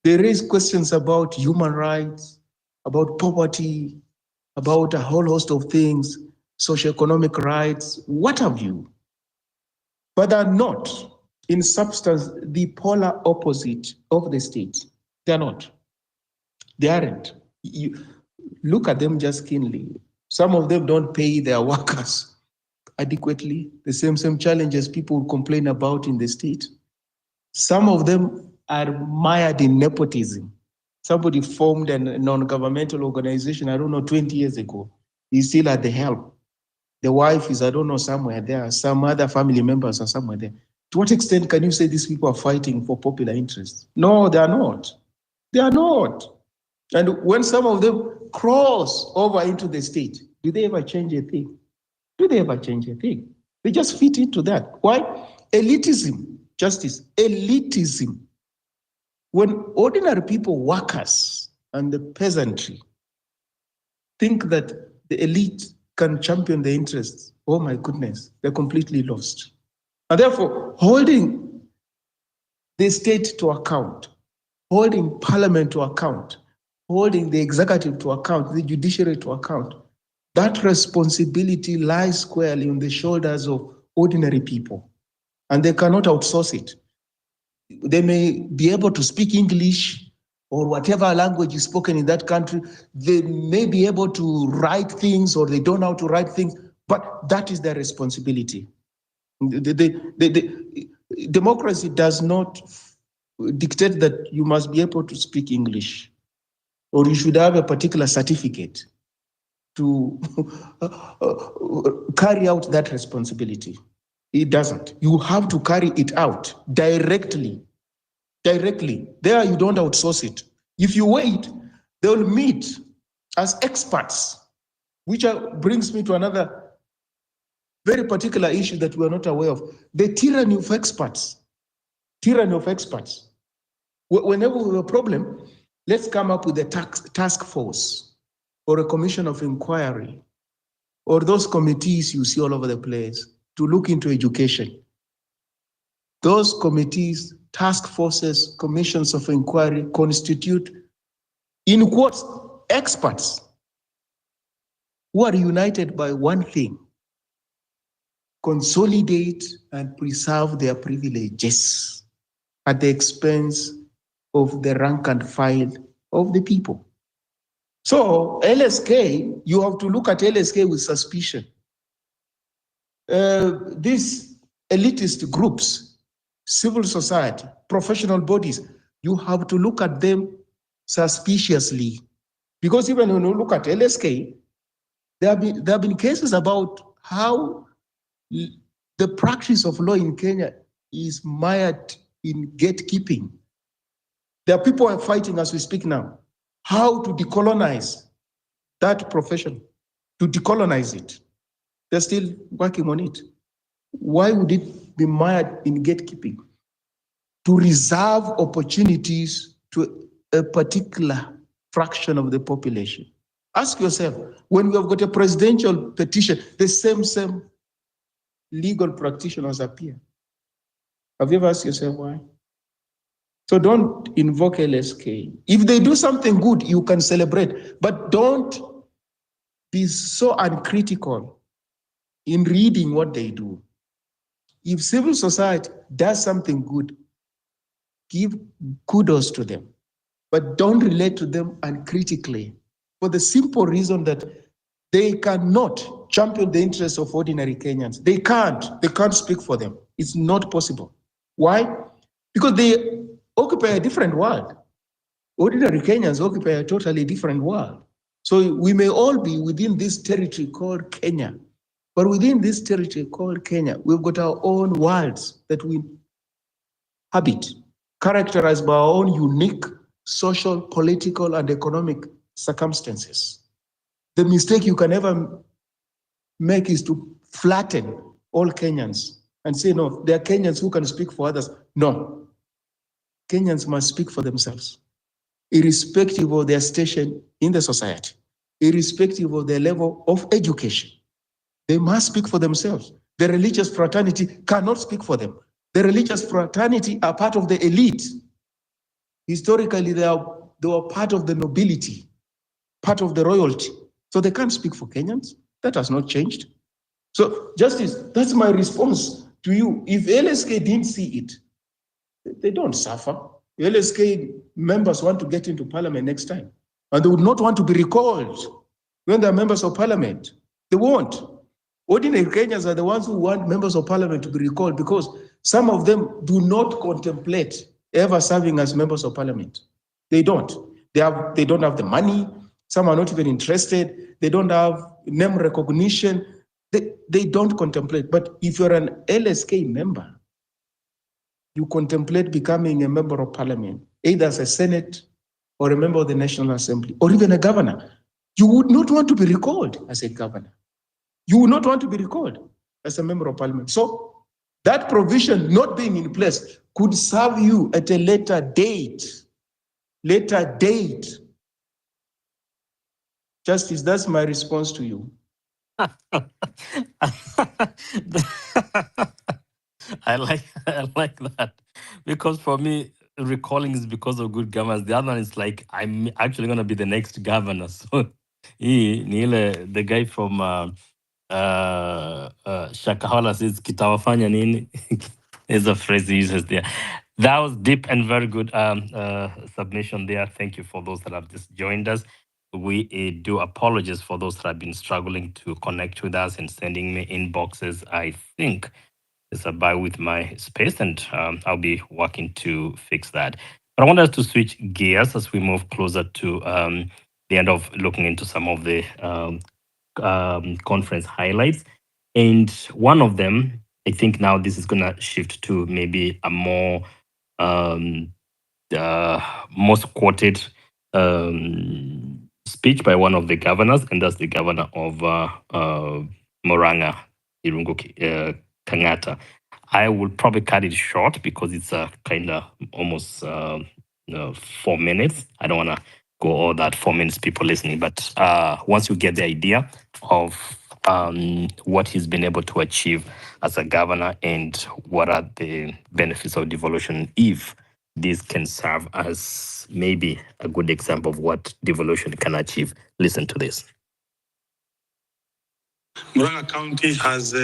they raise questions about human rights, about poverty, about a whole host of things, socioeconomic rights, what have you. But are not, in substance, the polar opposite of the state. They are not. They aren't. You look at them just keenly. Some of them don't pay their workers adequately, the same challenges people complain about in the state. Some of them are mired in nepotism. Somebody formed a non-governmental organization, I don't know, 20 years ago. He's still at the helm. The wife is, I don't know, somewhere there. Some other family members are somewhere there. To what extent can you say these people are fighting for popular interests? No, they are not. They are not. And when some of them cross over into the state, do they ever change a thing? Do they ever change a thing? They just fit into that. Why? Elitism, justice, elitism. When ordinary people, workers, and the peasantry think that the elite can champion the interests, oh my goodness, they're completely lost. And therefore, holding the state to account, holding parliament to account, holding the executive to account, the judiciary to account, that responsibility lies squarely on the shoulders of ordinary people, and they cannot outsource it. They may be able to speak English or whatever language is spoken in that country. They may be able to write things or they don't know how to write things, but that is their responsibility. Democracy does not dictate that you must be able to speak English or you should have a particular certificate to carry out that responsibility. It doesn't. You have to carry it out directly. There you don't outsource it. If you wait, they'll meet as experts, which brings me to another very particular issue that we're not aware of, the tyranny of experts. Whenever we have a problem, let's come up with a task force or a commission of inquiry or those committees you see all over the place to look into education. Those committees, task forces, commissions of inquiry constitute, in quotes, experts who are united by one thing: consolidate and preserve their privileges at the expense of the rank and file of the people. So LSK, you have to look at LSK with suspicion. These elitist groups, civil society, professional bodies, you have to look at them suspiciously. Because even when you look at LSK, there have been cases about how the practice of law in Kenya is mired in gatekeeping. There are people fighting as we speak now, how to decolonize that profession, to decolonize it. They're still working on it. Why would it be mired in gatekeeping? To reserve opportunities to a particular fraction of the population. Ask yourself, when we have got a presidential petition, the same legal practitioners appear. Have you ever asked yourself why? So don't invoke LSK. If they do something good, you can celebrate, but don't be so uncritical in reading what they do. If civil society does something good, give kudos to them, but don't relate to them uncritically, for the simple reason that they cannot champion the interests of ordinary Kenyans. They can't speak for them. It's not possible. Why? Because they occupy a different world. Ordinary Kenyans occupy a totally different world. So we may all be within this territory called Kenya, but within this territory called Kenya, we've got our own worlds that we habit, characterized by our own unique social, political, and economic circumstances. The mistake you can never make is to flatten all Kenyans and say, no, there are Kenyans who can speak for others. No, Kenyans must speak for themselves, irrespective of their station in the society, irrespective of their level of education. They must speak for themselves. The religious fraternity cannot speak for them. The religious fraternity are part of the elite. Historically, they were part of the nobility, part of the royalty. So they can't speak for Kenyans. That has not changed. So, Justice, that's my response to you. If LSK didn't see it, they don't suffer. LSK members want to get into parliament next time, and they would not want to be recalled when they're members of parliament. They won't. Ordinary Kenyans are the ones who want members of parliament to be recalled because some of them do not contemplate ever serving as members of parliament. They don't. They don't have the money. Some are not even interested. They don't have name recognition. They don't contemplate. But if you're an LSK member, you contemplate becoming a member of parliament, either as a Senate or a member of the National Assembly, or even a governor. You would not want to be recalled as a governor. You would not want to be recalled as a member of parliament. So that provision not being in place could serve you at a later date. Justice, that's my response to you. I like that, because for me, recalling is because of good governance. The other one is like, I'm actually going to be the next governor. So the guy from Shakahola says kitawafanya nini. Is a phrase he uses there. That was deep and very good submission there. Thank you for those that have just joined us. We do apologize for those that have been struggling to connect with us and sending me inboxes. I think It's a buy with my space, and I'll be working to fix that. But I want us to switch gears as we move closer to the end of looking into some of the conference highlights. And one of them, I think now this is going to shift to maybe a more most quoted speech by one of the governors, and that's the governor of Moranga, Irungu Kangata. I will probably cut it short because it's a kind of almost 4 minutes. I don't want to go all that 4 minutes, people listening, but once you get the idea of what he's been able to achieve as a governor and what are the benefits of devolution, if this can serve as maybe a good example of what devolution can achieve. Listen to this. Moranga County has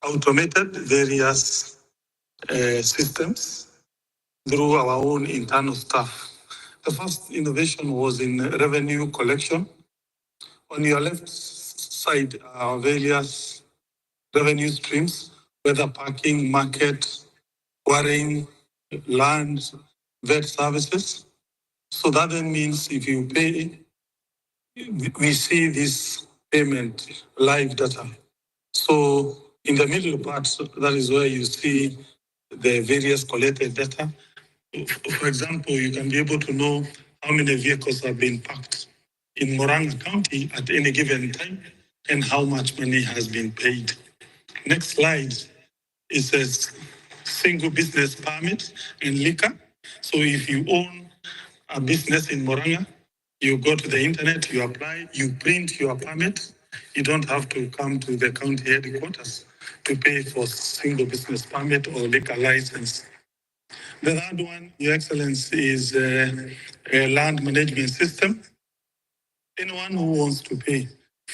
automated various systems through our own internal staff. The first innovation was in revenue collection. On your left side are various revenue streams, whether parking, market, quarrying, land, vet services. So that then means if you pay, we see this payment live data. So in the middle part, that is where you see the various collected data. For example, you can be able to know how many vehicles have been parked in Moranga County at any given time and how much money has been paid. Next slide is a single business permit and liquor. So if you own a business in Moranga, you go to the internet, you apply, you print your permit. You don't have to come to the county headquarters to pay for single business permit or liquor license. The third one, Your Excellency, is a land management system. Anyone who wants to pay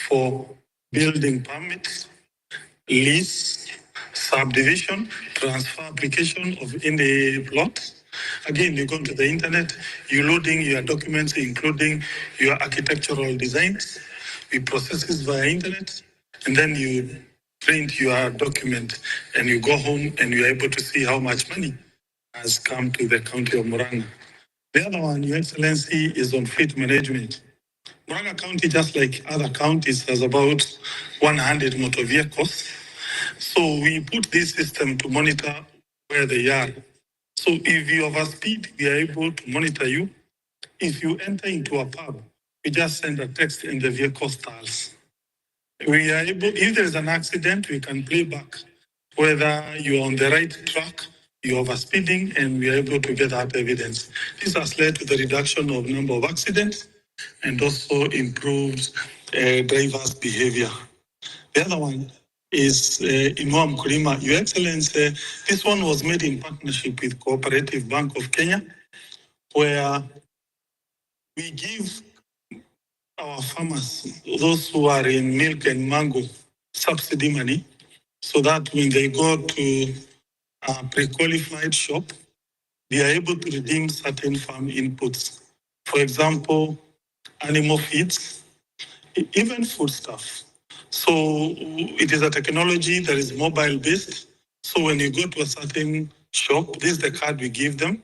for building permits, lease, subdivision, transfer application of any plot. Again, you go to the internet, you're loading your documents, including your architectural designs. We process this via internet, and then you print your document, and you go home, and you're able to see how much money has come to the county of Moranga. The other one, Your Excellency, is on fleet management. Moranga County, just like other counties, has about 100 motor vehicles. So we put this system to monitor where they are. So if you overspeed, we are able to monitor you. If you enter into a pub, we just send a text and the vehicle starts. We are able, if there's an accident, we can play back whether you're on the right track, you're overspeeding, and we are able to get that evidence. This has led to the reduction of number of accidents and also improved drivers' behavior. The other one is Inua Mkulima. Your Excellency, this one was made in partnership with Cooperative Bank of Kenya, where we give our farmers, those who are in milk and mango, subsidy money, so that when they go to a pre-qualified shop, they are able to redeem certain farm inputs. For example, animal feeds, even foodstuff. So it is a technology that is mobile-based. So when you go to a certain shop, this is the card we give them.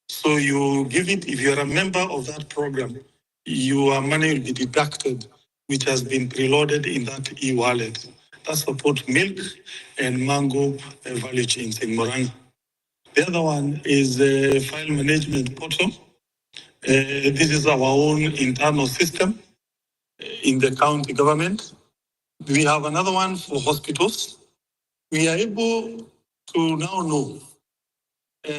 So you give it, if you're a member of that program, your money will be deducted, which has been preloaded in that e-wallet. That supports milk and mango value chains in Moranga. The other one is the file management portal. This is our own internal system in the county government. We have another one for hospitals. We are able to now know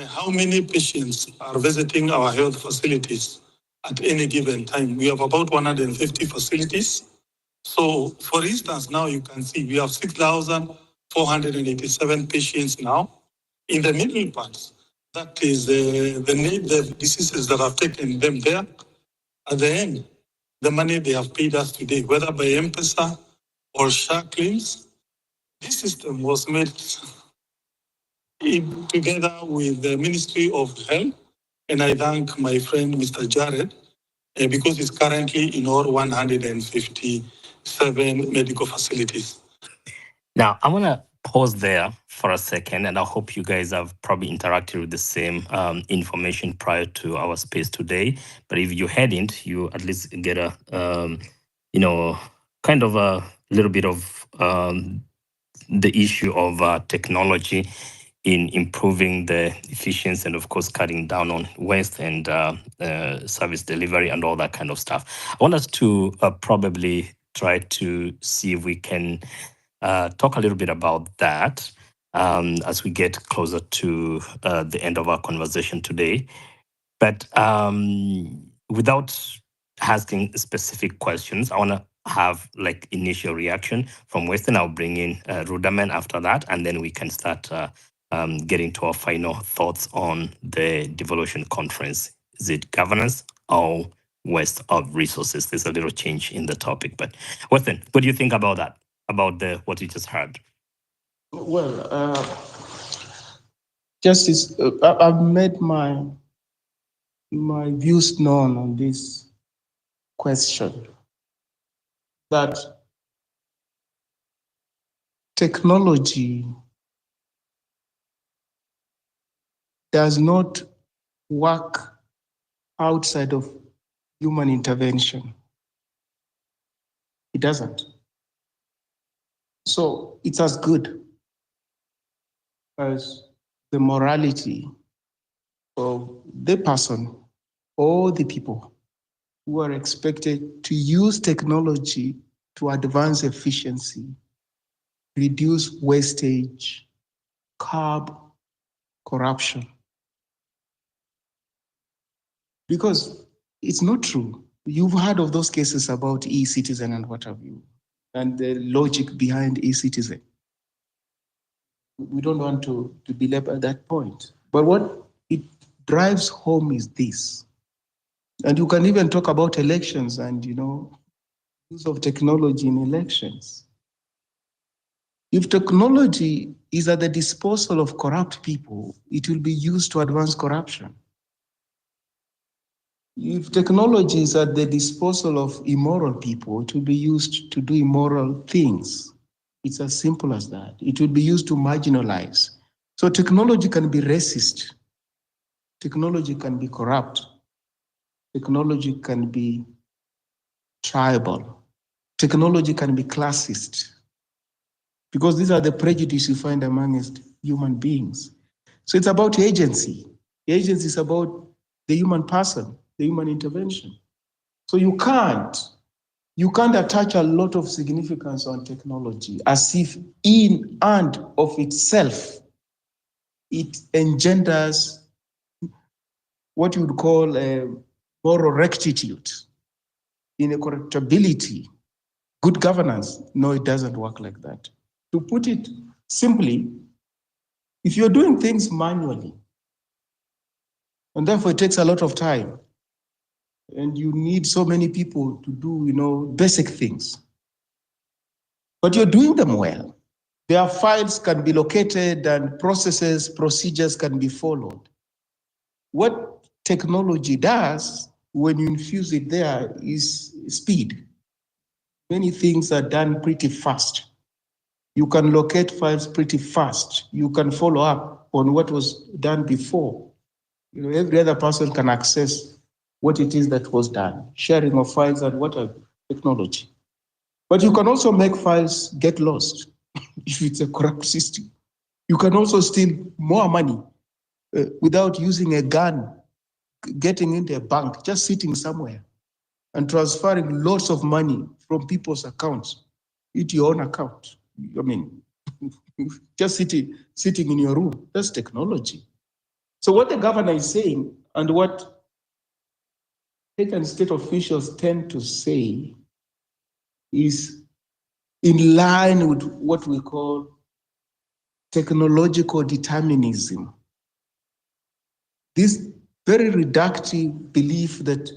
how many patients are visiting our health facilities at any given time. We have about 150 facilities. So, for instance, now you can see we have 6,487 patients now. In the middle part, that is the diseases that have taken them there. At the end, the money they have paid us today, whether by M-Pesa or SHA claims, this system was made together with the Ministry of Health. And I thank my friend, Mr. Jared, because he's currently in all 157 medical facilities. Now, I want to pause there for a second, and I hope you guys have probably interacted with the same information prior to our space today. But if you hadn't, you at least get a, kind of a little bit of the issue of technology in improving the efficiency and, of course, cutting down on waste and service delivery and all that kind of stuff. I want us to probably try to see if we can talk a little bit about that as we get closer to the end of our conversation today. But without asking specific questions, I want to have like initial reaction from Western. I'll bring in Rudaman after that, and then we can start getting to our final thoughts on the Devolution conference. Is it governance or waste of resources? There's a little change in the topic, but Western, what do you think about that? About what you just heard? Well, Justice, I've made my views known on this question, that technology does not work outside of human intervention. It doesn't. So it's as good as the morality of the person or the people who are expected to use technology to advance efficiency, reduce wastage, curb corruption. Because it's not true. You've heard of those cases about e-citizen and what have you, and the logic behind e-citizen. We don't want to belabor that point. But what it drives home is this. And you can even talk about elections and, use of technology in elections. If technology is at the disposal of corrupt people, it will be used to advance corruption. If technology is at the disposal of immoral people, it will be used to do immoral things. It's as simple as that. It will be used to marginalize. So technology can be racist. Technology can be corrupt. Technology can be tribal. Technology can be classist. Because these are the prejudices you find amongst human beings. So it's about agency. Agency is about the human person, the human intervention. So you can't attach a lot of significance on technology as if in and of itself it engenders what you would call a moral rectitude, incorruptibility, good governance. No, it doesn't work like that. To put it simply, if you're doing things manually, and therefore it takes a lot of time, and you need so many people to do, basic things, but you're doing them well. Their files can be located and procedures can be followed. What technology does when you infuse it there is speed. Many things are done pretty fast. You can locate files pretty fast. You can follow up on what was done before. Every other person can access what it is that was done, sharing of files and whatever technology. But you can also make files get lost if it's a corrupt system. You can also steal more money without using a gun, getting into a bank, just sitting somewhere and transferring lots of money from people's accounts into your own account. I mean, just sitting in your room, that's technology. So what the governor is saying and what state and state officials tend to say is in line with what we call technological determinism. This very reductive belief that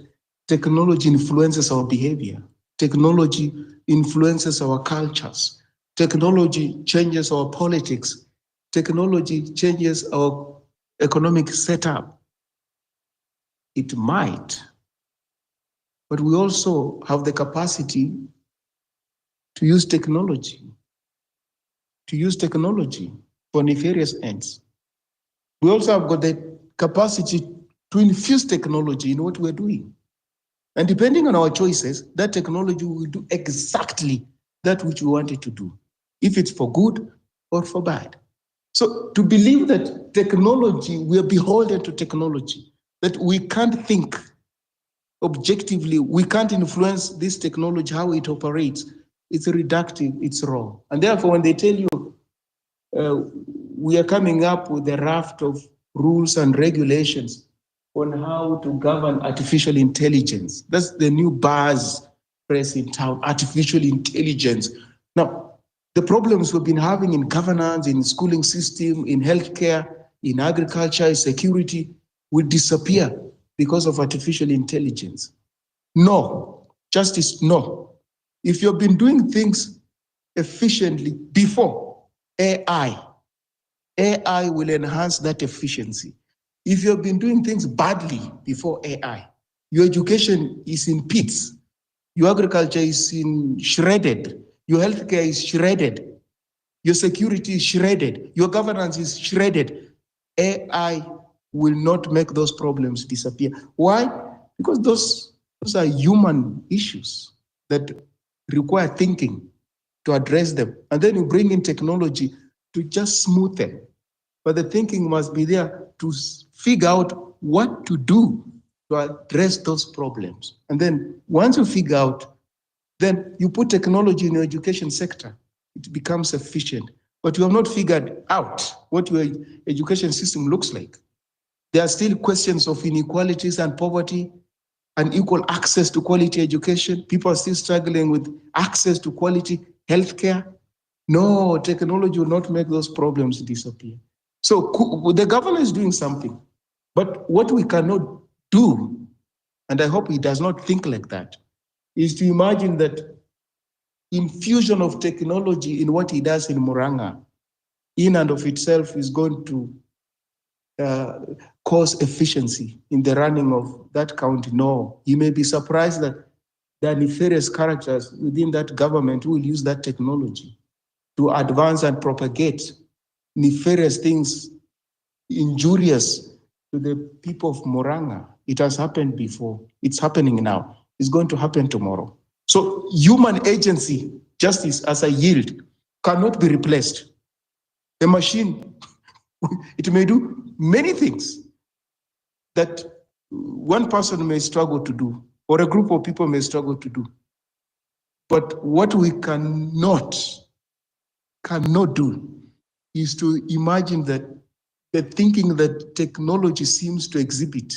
technology influences our behavior, technology influences our cultures, technology changes our politics, technology changes our economic setup. It might, but we also have the capacity to use technology to use technology for nefarious ends. We also have got the capacity to infuse technology in what we're doing. And depending on our choices, that technology will do exactly that which we want it to do, if it's for good or for bad. So to believe that technology, we are beholden to technology, that we can't think objectively, we can't influence this technology, how it operates, it's reductive, it's wrong. And therefore, when they tell you we are coming up with a raft of rules and regulations on how to govern artificial intelligence, that's the new buzz phrase in town, artificial intelligence. Now, the problems we've been having in governance, in schooling system, in healthcare, in agriculture, security, will disappear because of artificial intelligence. No, justice, no. If you've been doing things efficiently before AI will enhance that efficiency. If you've been doing things badly before AI, your education is in pits, your agriculture is in shredded, your healthcare is shredded, your security is shredded, your governance is shredded, AI will not make those problems disappear. Why? Because those are human issues that require thinking to address them. And then you bring in technology to just smooth them. But the thinking must be there to figure out what to do to address those problems. And then once you figure out, then you put technology in your education sector, it becomes efficient. But you have not figured out what your education system looks like. There are still questions of inequalities and poverty and equal access to quality education. People are still struggling with access to quality healthcare. No, technology will not make those problems disappear. So the governor is doing something, but what we cannot do, and I hope he does not think like that, is to imagine that infusion of technology in what he does in Muranga, in and of itself, is going to cause efficiency in the running of that county. No, you may be surprised that there are nefarious characters within that government who will use that technology to advance and propagate nefarious things, injurious to the people of Muranga. It has happened before. It's happening now. It's going to happen tomorrow. So human agency, justice as a yield, cannot be replaced. The machine, it may do many things that one person may struggle to do, or a group of people may struggle to do. But what we cannot do is to imagine that the thinking that technology seems to exhibit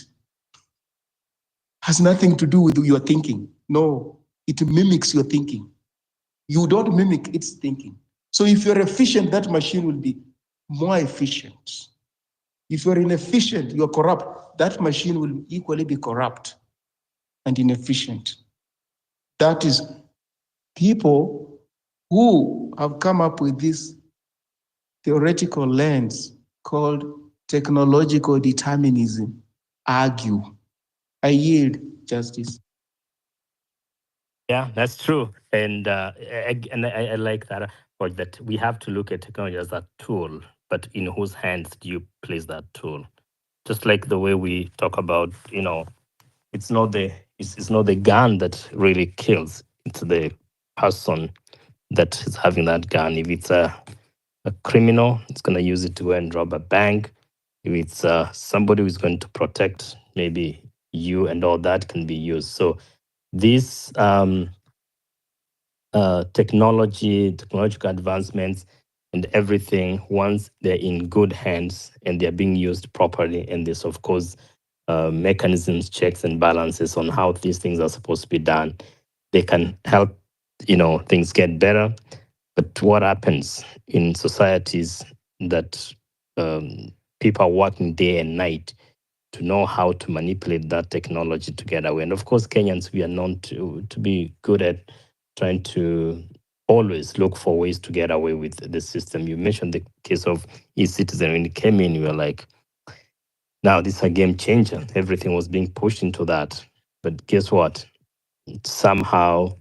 has nothing to do with your thinking. No, it mimics your thinking. You don't mimic its thinking. So if you're efficient, that machine will be more efficient. If you're inefficient, you're corrupt, that machine will equally be corrupt and inefficient. That is people who have come up with this theoretical lens called technological determinism argue. I yield, Justice. Yeah, that's true. And I like that approach, that we have to look at technology as a tool, but in whose hands do you place that tool? Just like the way we talk about, it's not the gun that really kills. It's the person that is having that gun. If it's a criminal, it's going to use it to go and rob a bank. If it's somebody who's going to protect maybe you, and all that can be used. So these technological advancements and everything, once they're in good hands and they're being used properly, and there's of course mechanisms, checks and balances on how these things are supposed to be done, they can help things get better. But what happens in societies that people are working day and night to know how to manipulate that technology to get away? And of course, Kenyans, we are known to be good at trying to always look for ways to get away with the system. You mentioned the case of e-citizen. When it came in, we were like, now this is a game changer. Everything was being pushed into that. But guess what? Somehow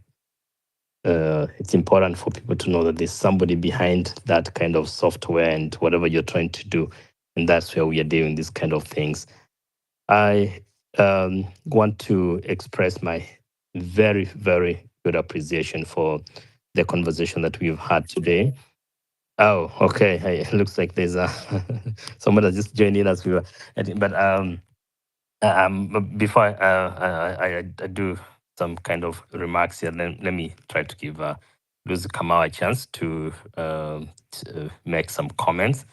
it's important for people to know that there's somebody behind that kind of software and whatever you're trying to do. And that's where we are doing these kind of things. I want to express my very, very good appreciation for the conversation that we've had today. Oh, okay. Hey, it looks like there's someone that just joined in as we were. But before I do some kind of remarks here, then let me try to give Lucy Kamau a chance to make some comments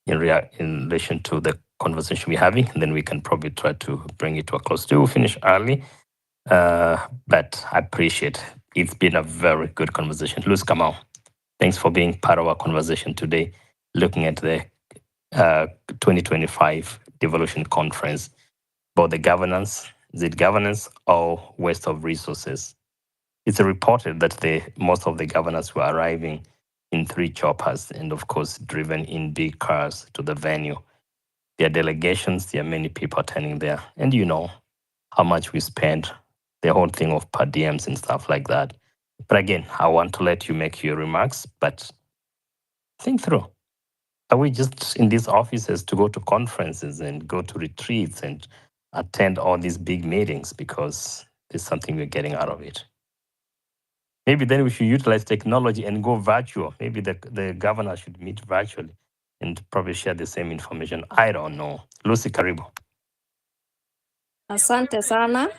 in relation to the conversation we're having, and then we can probably try to bring it to a close. We'll finish early, but I appreciate it. It's been a very good conversation. Lucy Kamau, thanks for being part of our conversation today, looking at the 2025 Devolution Conference, about the governance, is it governance or waste of resources? It's reported that most of the governors were arriving in 3 choppers and, of course, driven in big cars to the venue. There are delegations, there are many people attending there. And you know how much we spend, the whole thing of per diems and stuff like that. But again, I want to let you make your remarks, but think through. Are we just in these offices to go to conferences and go to retreats and attend all these big meetings because there's something we're getting out of it? Maybe then we should utilize technology and go virtual. Maybe the governor should meet virtually and probably share the same information. I don't know. Lucy, karibu. Asante sana.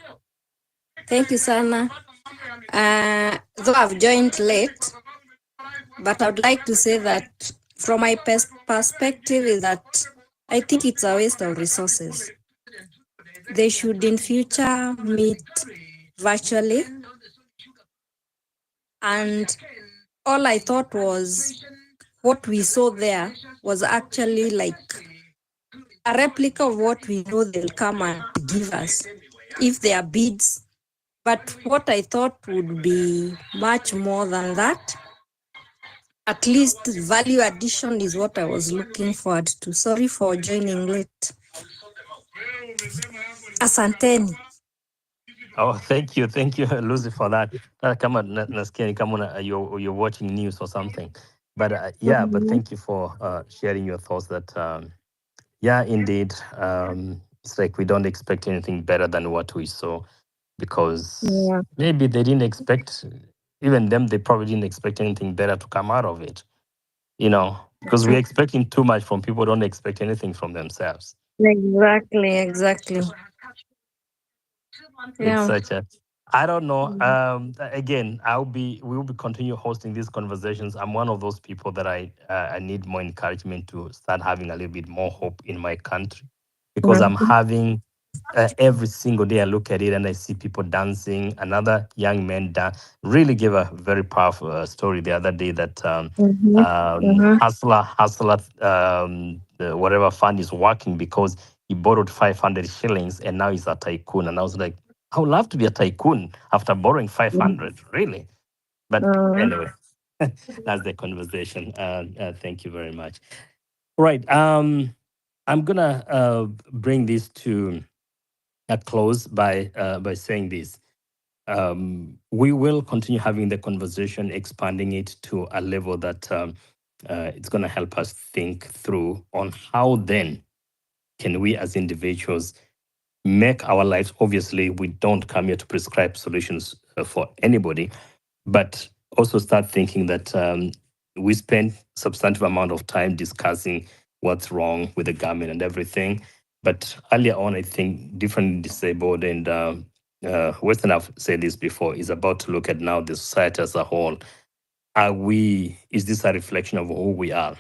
Thank you sana. Though I've joined late, but I would like to say that from my perspective is that I think it's a waste of resources. They should in future meet virtually. And all I thought was what we saw there was actually like a replica of what we know they'll come and give us if they are bids. But what I thought would be much more than that, at least value addition is what I was looking forward to. Sorry for joining late. Asanteni. Oh, thank you, Lucy, for that. Kama nasikia ni kama you're watching news or something. But yeah, but thank you for sharing your thoughts that, yeah, indeed, it's like we don't expect anything better than what we saw because maybe they didn't expect, even them, they probably didn't expect anything better to come out of it, you know, because we're expecting too much from people who don't expect anything from themselves. Exactly. It's such a, I don't know. Again, we will be continue hosting these conversations. I'm one of those people that I need more encouragement to start having a little bit more hope in my country, because I'm having every single day I look at it and I see people dancing. Another young man really gave a very powerful story the other day that Hustler, whatever fund is working because he borrowed 500 shillings and now he's a tycoon. And I was like, I would love to be a tycoon after borrowing 500, really. But anyway, that's the conversation. Thank you very much. Right. I'm gonna bring this to a close by saying this. We will continue having the conversation, expanding it to a level that it's going to help us think through on how then can we as individuals make our lives. Obviously, we don't come here to prescribe solutions for anybody, but also start thinking that we spend substantive amount of time discussing what's wrong with the government and everything. But earlier on, I think differently disabled and Western, I've said this before, is about to look at now the society as a whole. Is this a reflection of who we are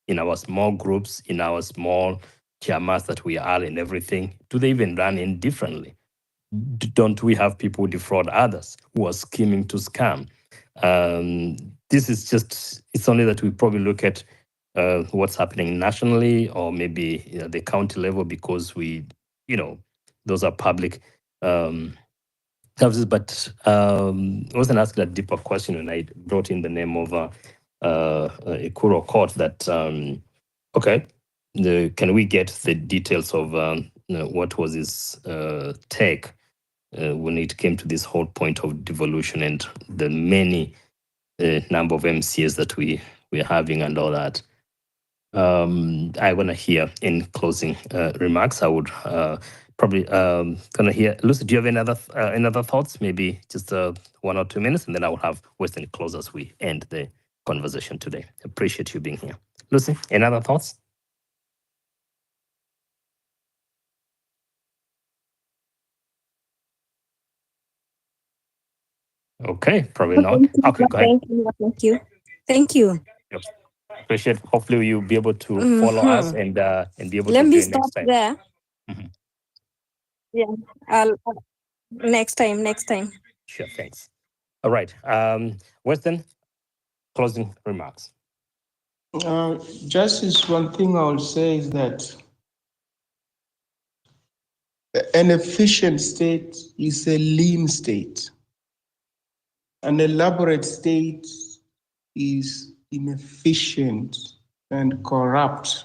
in our small groups, in our small chamas that we are and everything? Do they even run indifferently? Don't we have people who defraud others, who are scheming to scam? This is just, it's only that we probably look at what's happening nationally or maybe the county level because those are public services. But I wasn't asking a deeper question when I brought in the name of Ekuro Court that, okay, can we get the details of what was his take when it came to this whole point of devolution and the many number of MCs that we're having and all that. I want to hear in closing remarks. I would probably gonna hear Lucy. Do you have any other thoughts? Maybe just 1 or 2 minutes, and then I will have Western close as we end the conversation today. Appreciate you being here, Lucy. Any other thoughts? Okay, probably not. Okay, go ahead. Thank you. Yep. Appreciate. Hopefully, you'll be able to follow us and be able Let to me join stop next time. there. Mhm. Yeah, I'll next time. Sure, thanks. All right, Western, closing remarks. Justice, one thing I would say is that an efficient state is a lean state. An elaborate state is inefficient and corrupt,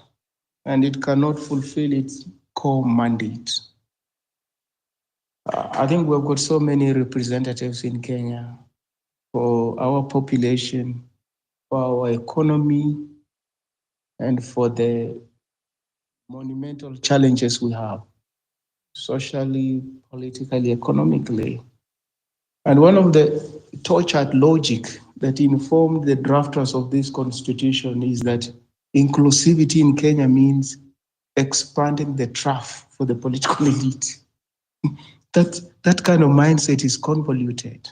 and it cannot fulfill its core mandate. I think we've got so many representatives in Kenya for our population, for our economy, and for the monumental challenges we have, socially, politically, economically. And one of the tortured logic that informed the drafters of this constitution is that inclusivity in Kenya means expanding the trough for the political elite. That kind of mindset is convoluted.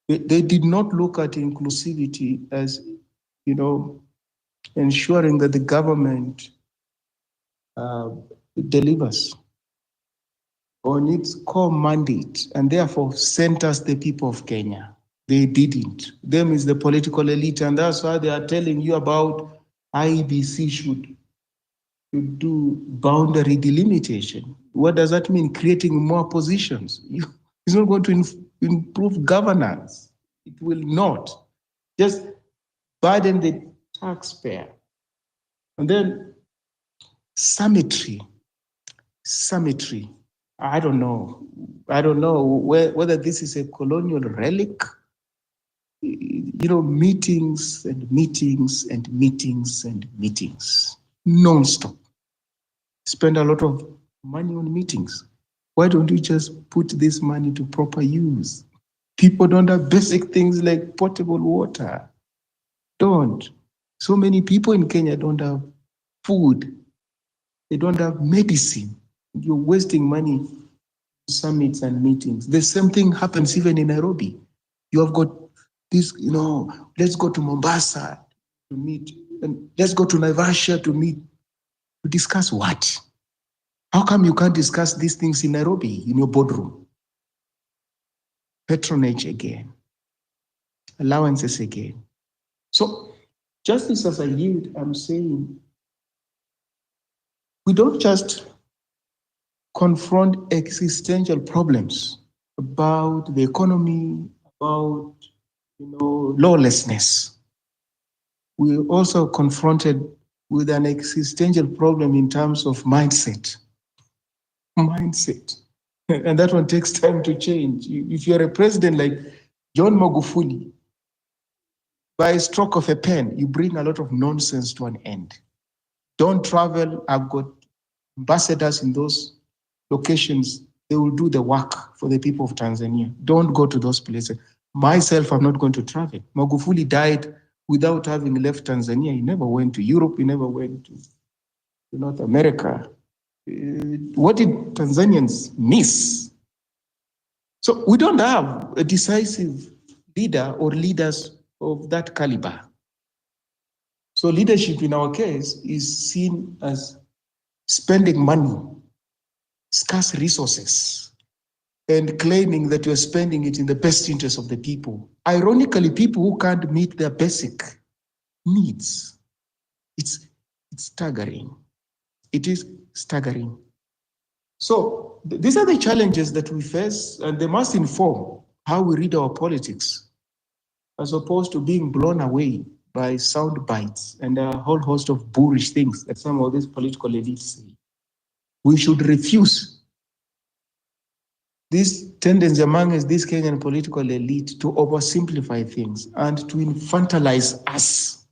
They did not look at inclusivity as, ensuring that the government delivers on its core mandate and therefore centers the people of Kenya. They didn't. Them is the political elite, and that's why they are telling you about IEBC should do boundary delimitation. What does that mean? Creating more positions. It's not going to improve governance. It will not. Just burden the taxpayer. And then symmetry. I don't know whether this is a colonial relic. Meetings and meetings and meetings and meetings, non-stop. Spend a lot of money on meetings. Why don't you just put this money to proper use? People don't have basic things like potable water. Don't. So many people in Kenya don't have food. They don't have medicine. You're wasting money on summits and meetings. The same thing happens even in Nairobi. You have got this, let's go to Mombasa to meet, and let's go to Naivasha to meet, to discuss what? How come you can't discuss these things in Nairobi, in your boardroom? Patronage again. Allowances again. So, justice as I yield, I'm saying, we don't just confront existential problems about the economy, about lawlessness. We also confronted with an existential problem in terms of mindset. And that one takes time to change. If you're a president like John Magufuli, by a stroke of a pen, you bring a lot of nonsense to an end. Don't travel. I've got ambassadors in those locations. They will do the work for the people of Tanzania. Don't go to those places. Myself, I'm not going to travel. Magufuli died without having left Tanzania. He never went to Europe. He never went to North America. What did Tanzanians miss? So we don't have a decisive leader or leaders of that caliber. So leadership in our case is seen as spending money, scarce resources, and claiming that you're spending it in the best interest of the people. Ironically, people who can't meet their basic needs. It's staggering. It is staggering. So these are the challenges that we face, and they must inform how we read our politics, as opposed to being blown away by sound bites and a whole host of boorish things that some of these political elites say. We should refuse this tendency among this Kenyan political elite to oversimplify things and to infantilize us,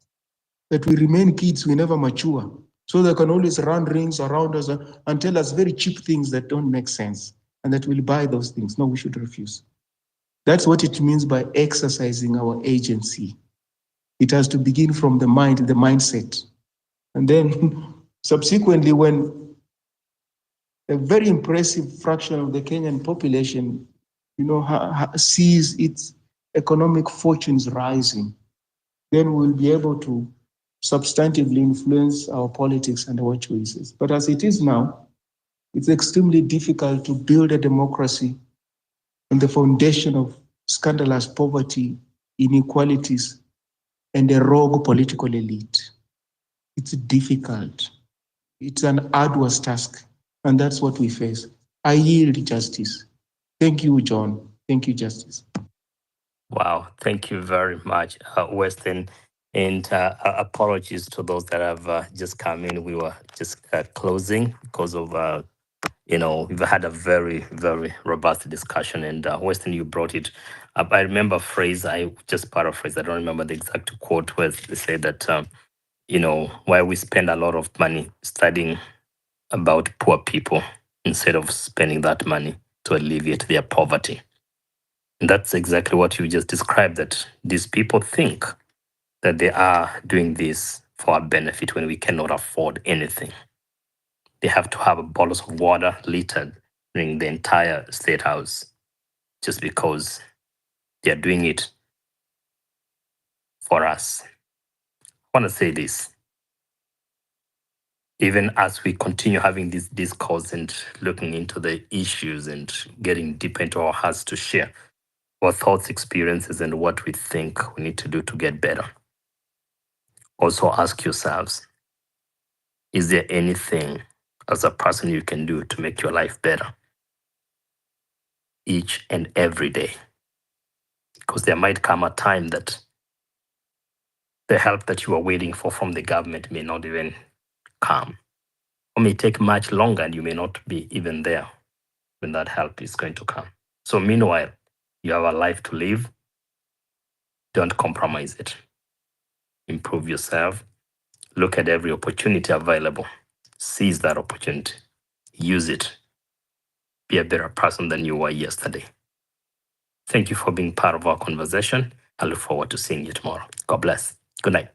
that we remain kids, we never mature. So they can always run rings around us and tell us very cheap things that don't make sense and that we'll buy those things. No, we should refuse. That's what it means by exercising our agency. It has to begin from the mind, the mindset. And then subsequently, when a very impressive fraction of the Kenyan population, sees its economic fortunes rising, then we'll be able to substantively influence our politics and our choices. But as it is now, it's extremely difficult to build a democracy on the foundation of scandalous poverty, inequalities, and a rogue political elite. It's difficult. It's an arduous task, and that's what we face. I yield, Justice. Thank you, John. Thank you, Justice. Wow, thank you very much, Weston. And apologies to those that have just come in. We were just closing because of, we've had a very, very robust discussion. And Weston, you brought it up. I remember a phrase, I just paraphrase, I don't remember the exact quote, where they say that, why we spend a lot of money studying about poor people instead of spending that money to alleviate their poverty. And that's exactly what you just described, that these people think that they are doing this for our benefit when we cannot afford anything. They have to have bottles of water littered in the entire state house just because they are doing it for us. I want to say this. Even as we continue having this discourse and looking into the issues and getting deeper into our hearts to share our thoughts, experiences, and what we think we need to do to get better. Also ask yourselves, is there anything as a person you can do to make your life better each and every day? Because there might come a time that the help that you are waiting for from the government may not even come, or may take much longer and you may not be even there when that help is going to come. So meanwhile, you have a life to live. Don't compromise it. Improve yourself. Look at every opportunity available. Seize that opportunity. Use it. Be a better person than you were yesterday. Thank you for being part of our conversation. I look forward to seeing you tomorrow. God bless. Good night.